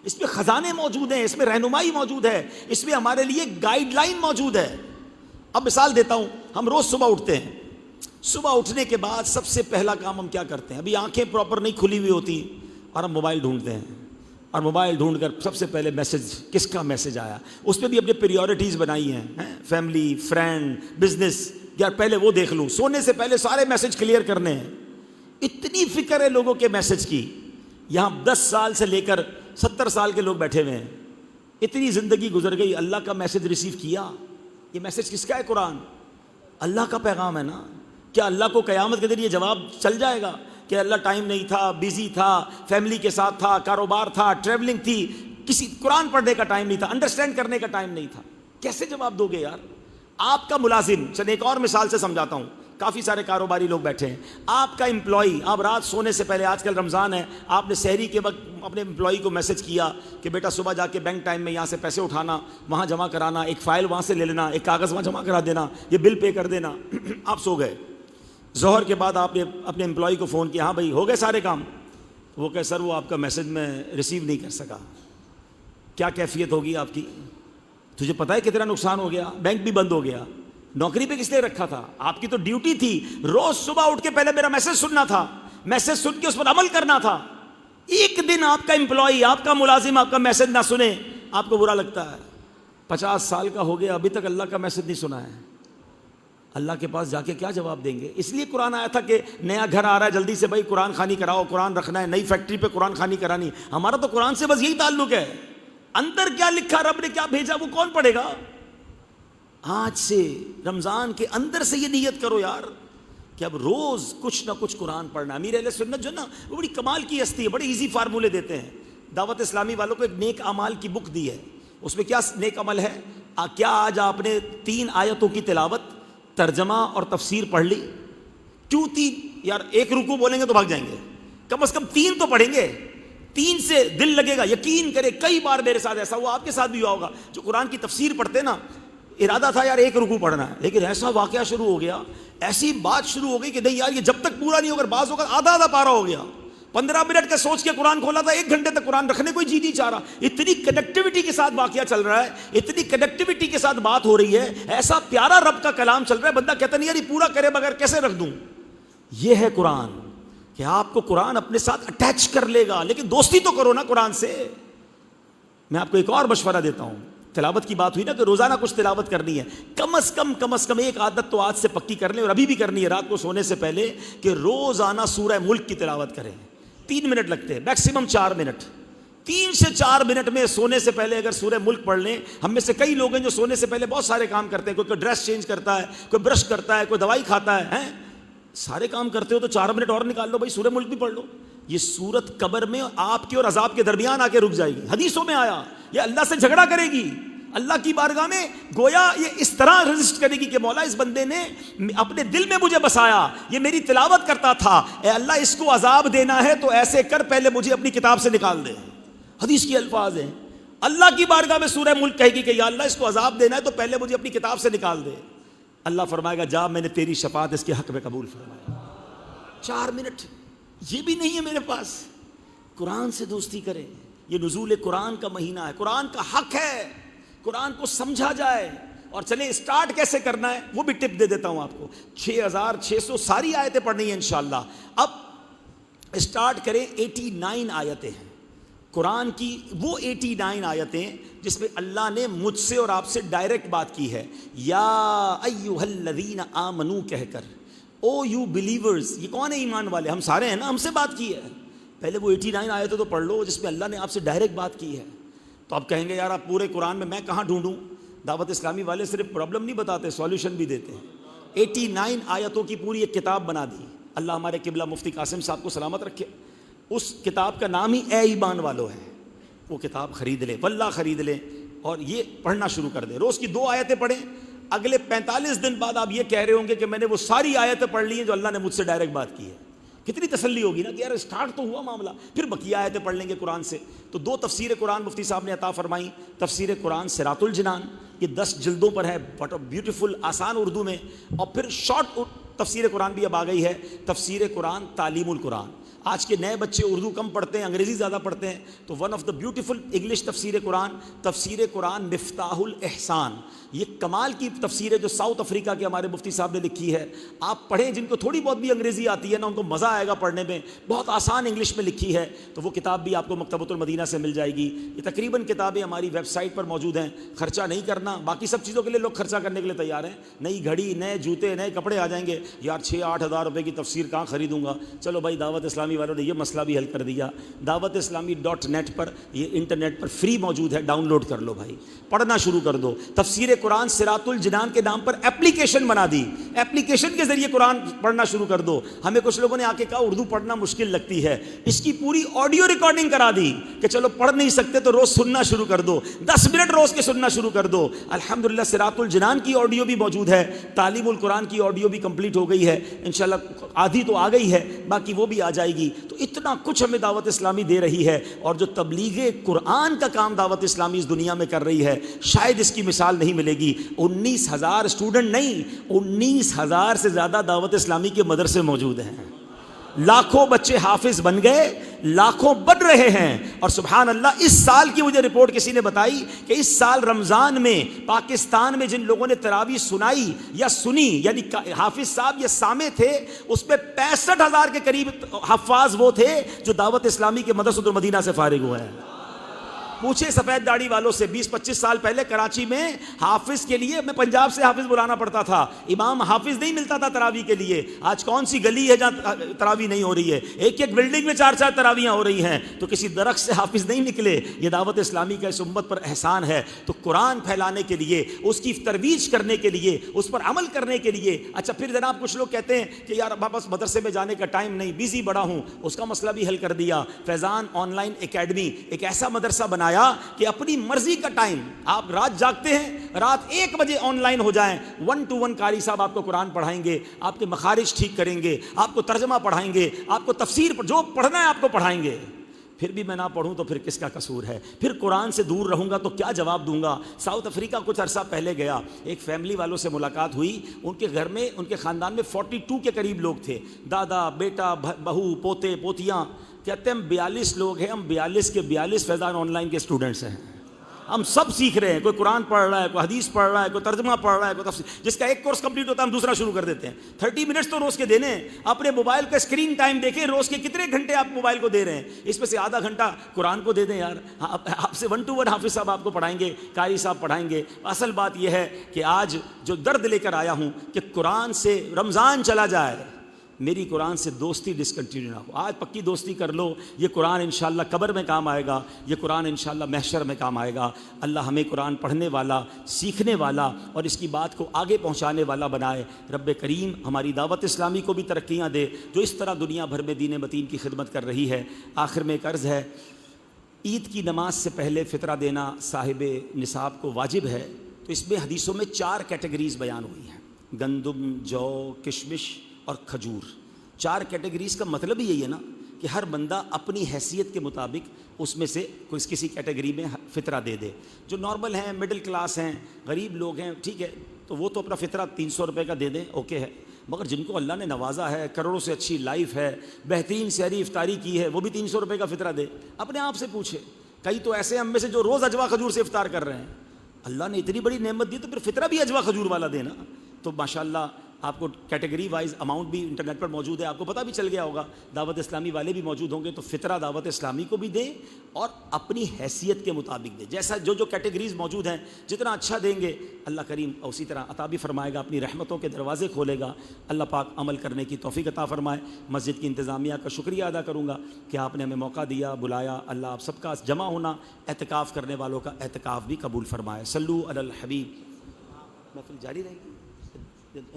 اس میں خزانے موجود ہیں, اس میں رہنمائی موجود ہے, اس میں ہمارے لیے گائیڈ لائن موجود ہے. اب مثال دیتا ہوں, ہم روز صبح اٹھتے ہیں, صبح اٹھنے کے بعد سب سے پہلا کام ہم کیا کرتے ہیں؟ ابھی آنکھیں پراپر نہیں کھلی ہوئی ہوتی اور ہم موبائل ڈھونڈتے ہیں, اور موبائل ڈھونڈ کر سب سے پہلے میسج, کس کا میسج آیا, اس پہ بھی اپنے پریورٹیز بنائی ہیں, فیملی, فرینڈ, بزنس, یار پہلے وہ دیکھ لوں, سونے سے پہلے سارے میسج کلیئر کرنے ہیں. اتنی فکر ہے لوگوں کے میسج کی. یہاں 10 سال سے لے کر 70 سال کے لوگ بیٹھے ہوئے ہیں, اتنی زندگی گزر گئی, اللہ کا میسج ریسیو کیا. یہ میسج کس کا ہے؟ قرآن, اللہ کا پیغام ہے نا. کیا اللہ کو قیامت کے دن یہ جواب چل جائے گا کہ اللہ ٹائم نہیں تھا, بیزی تھا, فیملی کے ساتھ تھا, کاروبار تھا, ٹریولنگ تھی, کسی قرآن پڑھنے کا ٹائم نہیں تھا, انڈرسٹینڈ کرنے کا ٹائم نہیں تھا؟ کیسے جواب دو گے یار؟ آپ کا ملازم, چل ایک اور مثال سے سمجھاتا ہوں, کافی سارے کاروباری لوگ بیٹھے ہیں, آپ کا امپلائی, آپ رات سونے سے پہلے, آج کل رمضان ہے, آپ نے سحری کے وقت اپنے امپلائی کو میسج کیا کہ بیٹا صبح جا کے بینک ٹائم میں یہاں سے پیسے اٹھانا, وہاں جمع کرانا, ایک فائل وہاں سے لے لینا, ایک کاغذ وہاں جمع کرا دینا, یہ بل پے کر دینا. آپ سو گئے. ظہر کے بعد آپ نے اپنے امپلائی کو فون کیا, ہاں بھائی ہو گئے سارے کام؟ وہ کہ سر وہ آپ کا میسج میں ریسیو نہیں کر سکا. کیا کیفیت ہوگی آپ کی؟ تجھے پتا ہے کتنا نقصان ہو گیا, بینک بھی بند ہو گیا. نوکری پہ کس لیے رکھا تھا؟ آپ کی تو ڈیوٹی تھی روز صبح اٹھ کے پہلے میرا میسج سننا تھا, میسج سن کے اس پر عمل کرنا تھا. ایک دن آپ کا امپلائی, آپ کا ملازم آپ کا میسج نہ سنے, آپ کو برا لگتا ہے. 50 سال کا ہو گیا, ابھی تک اللہ کا میسج نہیں سنا ہے. اللہ کے پاس جا کے کیا جواب دیں گے؟ اس لیے قرآن آیا تھا کہ نیا گھر آ رہا ہے, جلدی سے بھائی قرآن خوانی کراؤ, قرآن رکھنا ہے, نئی فیکٹری پہ قرآن خوانی کرانی. ہمارا تو قرآن سے بس یہی تعلق ہے. اندر کیا لکھا, رب نے کیا بھیجا, وہ کون پڑھے گا؟ آج سے رمضان کے اندر سے یہ نیت کرو یار کہ اب روز کچھ نہ کچھ قرآن پڑھنا. امیر اہل سنت جو نا وہ بڑی کمال کی ہستی ہے, بڑے ایزی فارمولے دیتے ہیں. دعوت اسلامی والوں کو ایک نیک اعمال کی بک دی ہے, اس میں کیا نیک عمل ہے؟ کیا آج آپ نے 3 آیتوں کی تلاوت, ترجمہ اور تفسیر پڑھ لی؟ کیوں 3 یار؟ ایک رکوع بولیں گے تو بھاگ جائیں گے, کم از کم 3 تو پڑھیں گے. 3 سے دل لگے گا. یقین کرے کئی بار میرے ساتھ ایسا ہوا, آپ کے ساتھ بھی ہوا ہوگا. جو قرآن کی تفسیر پڑھتے نا, ارادہ تھا یار 1 رکوع پڑھنا ہے, لیکن ایسا واقعہ شروع ہو گیا, ایسی بات شروع ہو گئی کہ نہیں یار یہ جب تک پورا نہیں ہوگا, بعض ہوگا آدھا پارا ہو گیا. 15 منٹ کا سوچ کے قرآن کھولا تھا, 1 گھنٹے تک قرآن رکھنے کوئی جی نہیں چاہ رہا. اتنی کنیکٹیوٹی کے ساتھ واقعہ چل رہا ہے, اتنی کنیکٹیوٹی کے ساتھ بات ہو رہی ہے, ایسا پیارا رب کا کلام چل رہا ہے, بندہ کہتا نہیں یار یہ پورا کرے بغیر کیسے رکھ دوں. یہ ہے قرآن کہ آپ کو قرآن اپنے ساتھ اٹیچ کر لے گا, لیکن دوستی تو کرو نا قرآن سے. میں آپ کو ایک اور مشورہ دیتا ہوں. تلاوت کی بات ہوئی نا کہ روزانہ کچھ تلاوت کرنی ہے, کم از کم ایک عادت تو آج سے پکی کر لیں, اور ابھی بھی کرنی ہے رات کو سونے سے پہلے, کہ روزانہ سورہ ملک کی تلاوت کریں. 3 منٹ لگتے ہیں, میکسیمم 4 منٹ. 3 سے 4 منٹ میں سونے سے پہلے اگر سورہ ملک پڑھ لیں. ہم میں سے کئی لوگ ہیں جو سونے سے پہلے بہت سارے کام کرتے ہیں, کوئی ڈریس چینج کرتا ہے, کوئی برش کرتا ہے, کوئی دوائی کھاتا ہے, سارے کام کرتے ہو تو 4 منٹ اور نکال لو بھائی, سورہ ملک بھی پڑھ لو. یہ سورت قبر میں آپ کے اور عذاب کے درمیان آ کے رک جائے گی. حدیثوں میں آیا یہ اللہ سے جھگڑا کرے گی, اللہ کی بارگاہ میں گویا یہ اس طرح رجسٹ کرے گی کہ مولا اس بندے نے اپنے دل میں مجھے بسایا, یہ میری تلاوت کرتا تھا, اے اللہ اس کو عذاب دینا ہے تو ایسے کر, پہلے مجھے اپنی کتاب سے نکال دے. حدیث کے الفاظ ہیں. اللہ کی بارگاہ میں سورہ ملک کہے گی کہ یا اللہ اس کو عذاب دینا ہے تو پہلے مجھے اپنی کتاب سے نکال دے. اللہ فرمائے گا جا, میں نے تیری شفاعت اس کے حق میں قبول فرمائی. 4 منٹ یہ بھی نہیں ہے میرے پاس. قرآن سے دوستی کریں. یہ نزول قرآن کا مہینہ ہے, قرآن کا حق ہے, قرآن کو سمجھا جائے. اور چلیں اسٹارٹ کیسے کرنا ہے وہ بھی ٹپ دے دیتا ہوں آپ کو. 6600 ساری آیتیں پڑھنی ہیں انشاءاللہ. اب اسٹارٹ کریں. 89 آیتیں ہیں قرآن کی, وہ 89 آیتیں جس میں اللہ نے مجھ سے اور آپ سے ڈائریکٹ بات کی ہے. یا ایھا الذین آمنو کہہ کر, او یو بلیورز. یہ کون ہے ایمان والے؟ ہم سارے ہیں نا, ہم سے بات کی ہے. پہلے وہ 89 آیتیں تو پڑھ لو جس میں اللہ نے آپ سے ڈائریکٹ بات کی ہے. تو آپ کہیں گے یار آپ پورے قرآن میں کہاں ڈھونڈوں؟ دعوت اسلامی والے صرف پرابلم نہیں بتاتے, سولوشن بھی دیتے ہیں. 89 آیتوں کی پوری ایک کتاب بنا دی. اللہ ہمارے قبلہ مفتی قاسم صاحب کو سلامت رکھے. اس کتاب کا نام ہی اے ایمان والو ہے. وہ کتاب خرید لیں, واللہ خرید لیں, اور یہ پڑھنا شروع کر دیں. روز کی 2 آیتیں پڑھیں. اگلے 45 دن بعد آپ یہ کہہ رہے ہوں گے کہ میں نے وہ ساری آیتیں پڑھ لی ہیں جو اللہ نے مجھ سے ڈائریکٹ بات کی ہے. کتنی تسلی ہوگی نا کہ یار اسٹارٹ تو ہوا معاملہ. پھر بقیہ آیتیں پڑھ لیں گے قرآن سے. تو 2 تفسیر قرآن مفتی صاحب نے عطا فرمائی. تفسیر قرآن صراط الجنان، یہ 10 جلدوں پر ہے، بٹ بیوٹیفل آسان اردو میں. اور پھر شارٹ تفسیر قرآن بھی اب آ گئی ہے، تفسیر قرآن تعلیم القرآن. آج کے نئے بچے اردو کم پڑھتے ہیں، انگریزی زیادہ پڑھتے ہیں، تو one of the beautiful English تفسیر قرآن، تفسیر قرآن مفتاح الاحسان. یہ کمال کی تفسیر ہے جو ساؤتھ افریقہ کے ہمارے مفتی صاحب نے لکھی ہے. آپ پڑھیں، جن کو تھوڑی بہت بھی انگریزی آتی ہے نا، ان کو مزہ آئے گا پڑھنے میں. بہت آسان انگلش میں لکھی ہے. تو وہ کتاب بھی آپ کو مکتبۃ المدینہ سے مل جائے گی. یہ تقریباً کتابیں ہماری ویب سائٹ پر موجود ہیں. خرچہ نہیں کرنا، باقی سب چیزوں کے لیے لوگ خرچہ کرنے کے لیے تیار ہیں. نئی گھڑی، نئے جوتے، نئے کپڑے آ جائیں گے. یار 6-8 ہزار روپے کی تفسیر کہاں خریدوں گا؟ چلو بھائی، دعوت اسلامی والوں نے یہ مسئلہ بھی حل کر دیا. دعوت اسلامی .net پر یہ انٹرنیٹ پر فری موجود ہے، ڈاؤن لوڈ کر لو بھائی، پڑھنا شروع کر دو. تفسیر قرآن صراط الجنان کے نام پر ایپلیکیشن بنا دی. ایپلیکیشن کے ذریعے قرآن پڑھنا شروع کر دو. ہمیں کچھ لوگوں نے آ کے کہا اردو پڑھنا مشکل لگتی ہے، اس کی پوری آڈیو ریکارڈنگ کرا دی کہ چلو پڑھ نہیں سکتے تو روز سننا شروع کر دو، 10 منٹ روز کے سننا شروع کر دو. الحمدللہ صراط الجنان کی آڈیو بھی موجود ہے، تعلیم القرآن کی آڈیو بھی کمپلیٹ ہو گئی ہے. انشاءاللہ آدھی تو آ گئی ہے، باقی وہ بھی آ جائے گی. تو اتنا کچھ ہمیں دعوت اسلامی دے رہی ہے. اور جو تبلیغ قرآن کا کام دعوت اسلامی اس دنیا میں کر رہی ہے، شاید اس کی مثال نہیں ملے گی. 19,000 اسٹوڈنٹ نہیں، 19,000 سے زیادہ دعوت اسلامی کے مدرسے موجود ہیں. لاکھوں بچے حافظ بن گئے، لاکھوں بن رہے ہیں. اور سبحان اللہ، اس سال کی مجھے رپورٹ کسی نے بتائی کہ اس سال رمضان میں پاکستان میں جن لوگوں نے تراویح سنائی یا سنی، یعنی حافظ صاحب یا سامع تھے، اس میں 65,000 کے قریب حفاظ وہ تھے جو دعوت اسلامی کے مدرسۃ المدینہ سے فارغ ہوئے ہیں. پوچھے سفید داڑھی والوں سے، 20-25 سال پہلے کراچی میں حافظ کے لیے میں پنجاب سے حافظ بلانا پڑتا تھا. امام حافظ نہیں ملتا تھا تراویح کے لیے. آج کون سی گلی ہے جہاں تراویح نہیں ہو رہی ہے؟ ایک بلڈنگ میں 4 تراویحاں ہو رہی ہیں. تو کسی درخت سے حافظ نہیں نکلے. یہ دعوت اسلامی کا اس امت پر احسان ہے. تو قرآن پھیلانے کے لیے، اس کی ترویج کرنے کے لیے، اس پر عمل کرنے کے لیے. اچھا پھر جناب کچھ لوگ کہتے ہیں کہ یار بس مدرسے میں جانے کا ٹائم نہیں، بیزی بڑا ہوں. اس کا مسئلہ بھی حل کر دیا. فیضان آن لائن اکیڈمی ایک ایسا مدرسہ بنایا کہ اپنی مرضی کا ٹائم، آپ رات جاگتے ہیں، رات 1 بجے آن لائن ہو جائیں، 1 to 1 قاری صاحب آپ کو قرآن پڑھائیں گے، آپ کے مخارج ٹھیک کریں گے، آپ کو ترجمہ پڑھائیں گے، آپ کو تفسیر جو پڑھنا ہے آپ کو پڑھائیں گے. پھر بھی میں نہ پڑھوں تو پھر کس کا قصور ہے؟ پھر قرآن سے دور رہوں گا تو کیا جواب دوں گا؟ ساؤتھ افریقہ کچھ عرصہ پہلے گیا، ایک فیملی والوں سے ملاقات ہوئی. ان کے گھر میں، ان کے خاندان میں 42 کے قریب لوگ تھے، دادا، بیٹا، بہو، پوتے، پوتیاں. کہتے ہیں ہم 42 لوگ ہیں، ہم 42 کے 42 فیضان آن لائن کے اسٹوڈنٹس ہیں. ہم سب سیکھ رہے ہیں. کوئی قرآن پڑھ رہا ہے، کوئی حدیث پڑھ رہا ہے، کوئی ترجمہ پڑھ رہا ہے، کوئی تفسیر. جس کا ایک کورس کمپلیٹ ہوتا ہے ہم دوسرا شروع کر دیتے ہیں. 30 منٹس تو روز کے دینے ہیں. اپنے موبائل کا اسکرین ٹائم دیکھیں، روز کے کتنے گھنٹے آپ موبائل کو دے رہے ہیں. اس میں سے آدھا گھنٹہ قرآن کو دے دیں یار. آپ سے 1 to 1 حافظ صاحب آپ کو پڑھائیں گے، قاری صاحب پڑھائیں گے. اصل بات یہ ہے کہ آج جو درد لے کر آیا ہوں کہ قرآن سے رمضان چلا جائے، میری قرآن سے دوستی ڈسکنٹینیو نہ ہو. آج پکی دوستی کر لو. یہ قرآن انشاءاللہ قبر میں کام آئے گا، یہ قرآن انشاءاللہ محشر میں کام آئے گا. اللہ ہمیں قرآن پڑھنے والا، سیکھنے والا اور اس کی بات کو آگے پہنچانے والا بنائے. رب کریم ہماری دعوت اسلامی کو بھی ترقیاں دے جو اس طرح دنیا بھر میں دین متین کی خدمت کر رہی ہے. آخر میں ایک عرض ہے، عید کی نماز سے پہلے فطرہ دینا صاحب نصاب کو واجب ہے. تو اس میں حدیثوں میں 4 کیٹیگریز بیان ہوئی ہیں: گندم، جو، کشمش اور کھجور. 4 کیٹیگریز کا مطلب ہی یہی ہے نا کہ ہر بندہ اپنی حیثیت کے مطابق اس میں سے کسی کیٹیگری میں فطرہ دے دے. جو نارمل ہیں، مڈل کلاس ہیں، غریب لوگ ہیں، ٹھیک ہے، تو وہ تو اپنا فطرہ 300 روپے کا دے دیں، اوکے ہے. مگر جن کو اللہ نے نوازا ہے، کروڑوں سے اچھی لائف ہے، بہترین سحری افطاری کی ہے، وہ بھی 300 روپے کا فطرہ دے. اپنے آپ سے پوچھے. کئی تو ایسے ہم میں سے جو روز اجوا کھجور سے افطار کر رہے ہیں. اللہ نے اتنی بڑی نعمت دی تو پھر فطرہ بھی اجوا کھجور والا دینا. تو ماشاءاللہ آپ کو کیٹیگری وائز اماؤنٹ بھی انٹرنیٹ پر موجود ہے، آپ کو پتہ بھی چل گیا ہوگا. دعوت اسلامی والے بھی موجود ہوں گے. تو فطرہ دعوت اسلامی کو بھی دیں اور اپنی حیثیت کے مطابق دیں. جیسا جو کیٹیگریز موجود ہیں، جتنا اچھا دیں گے اللہ کریم اسی طرح عطا بھی فرمائے گا، اپنی رحمتوں کے دروازے کھولے گا. اللہ پاک عمل کرنے کی توفیق عطا فرمائے. مسجد کی انتظامیہ کا شکریہ ادا کروں گا کہ آپ نے ہمیں موقع دیا، بلایا. اللہ آپ سب کا جمع ہونا، اعتکاف کرنے والوں کا اعتکاف بھی قبول فرمائے. صلو علی الحبیب. محفل جاری رہے گی؟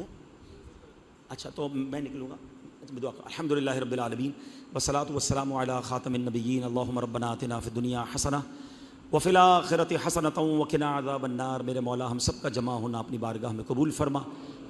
اچھا تو میں نکلوں گا. دعا کرو. الحمدللہ رب العالمین والصلاۃ والسلام علی خاتم النبیین. اللہم ربنا آتنا فی الدنیا حسنہ وفی الآخرۃ حسنۃ وقنا عذاب النار۔ میرے مولا ہم سب کا جمع ہونا اپنی بارگاہ میں قبول فرما،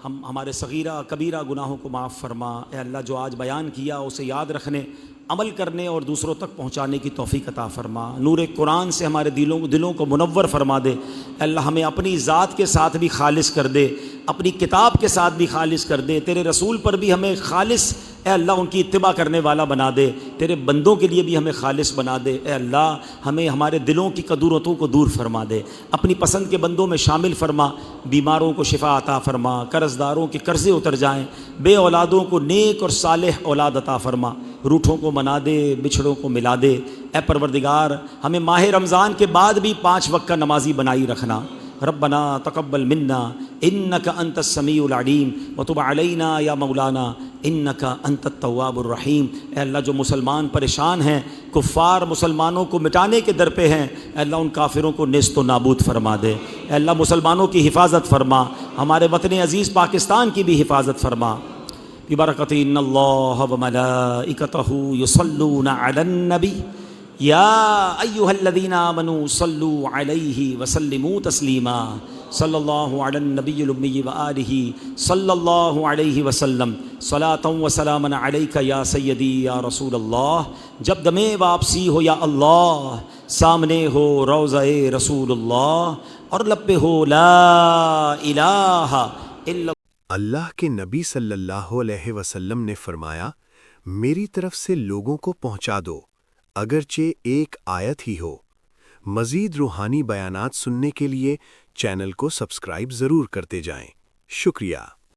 ہمارے صغیرہ کبیرہ گناہوں کو معاف فرما۔ اے اللہ جو آج بیان کیا اسے یاد رکھنے، عمل کرنے اور دوسروں تک پہنچانے کی توفیق عطا فرما۔ نور قرآن سے ہمارے دلوں کو منور فرما دے۔ اے اللہ ہمیں اپنی ذات کے ساتھ بھی خالص کر دے، اپنی کتاب کے ساتھ بھی خالص کر دے، تیرے رسول پر بھی ہمیں خالص اے اللہ ان کی اتباع کرنے والا بنا دے، تیرے بندوں کے لیے بھی ہمیں خالص بنا دے۔ اے اللہ ہمیں ہمارے دلوں کی کدورتوں کو دور فرما دے، اپنی پسند کے بندوں میں شامل فرما، بیماروں کو شفا عطا فرما، قرض داروں کے قرضے اتر جائیں، بے اولادوں کو نیک اور صالح اولاد عطا فرما، روٹھوں کو منا دے، بچھڑوں کو ملا دے۔ اے پروردگار ہمیں ماہ رمضان کے بعد بھی 5 وقت کا نمازی بنائی رکھنا۔ ربنا تقبل منا انک انت السمیع العلیم وتب علینا یا مولانا انک انت التواب الرحیم۔ اے اللہ جو مسلمان پریشان ہیں، کفار مسلمانوں کو مٹانے کے در پہ ہیں، اے اللہ ان کافروں کو نیست و نابود فرما دے۔ اے اللہ مسلمانوں کی حفاظت فرما، ہمارے وطن عزیز پاکستان کی بھی حفاظت فرما۔ ببرکۃ ان اللہ وملائکتہ یصلون علی النبی یا ایہا الذین آمنوا صلوا علیہ وسلموا تسلیما۔ صلی اللہ علی النبی الامی وآلہ صلی اللہ علیہ وسلم صلاۃ و سلاما علیک یا سیدی یا رسول اللہ۔ جب دم واپسی ہو یا اللہ، سامنے ہو روضہ رسول اللہ، اور لب پہ ہو لا الہ الا اللہ کے نبی صلی اللہ علیہ وسلم نے فرمایا، میری طرف سے لوگوں کو پہنچا دو، اگرچہ ایک آیت ہی ہو۔ مزید روحانی بیانات سننے کے لیے چینل کو سبسکرائب ضرور کرتے جائیں۔ شکریہ۔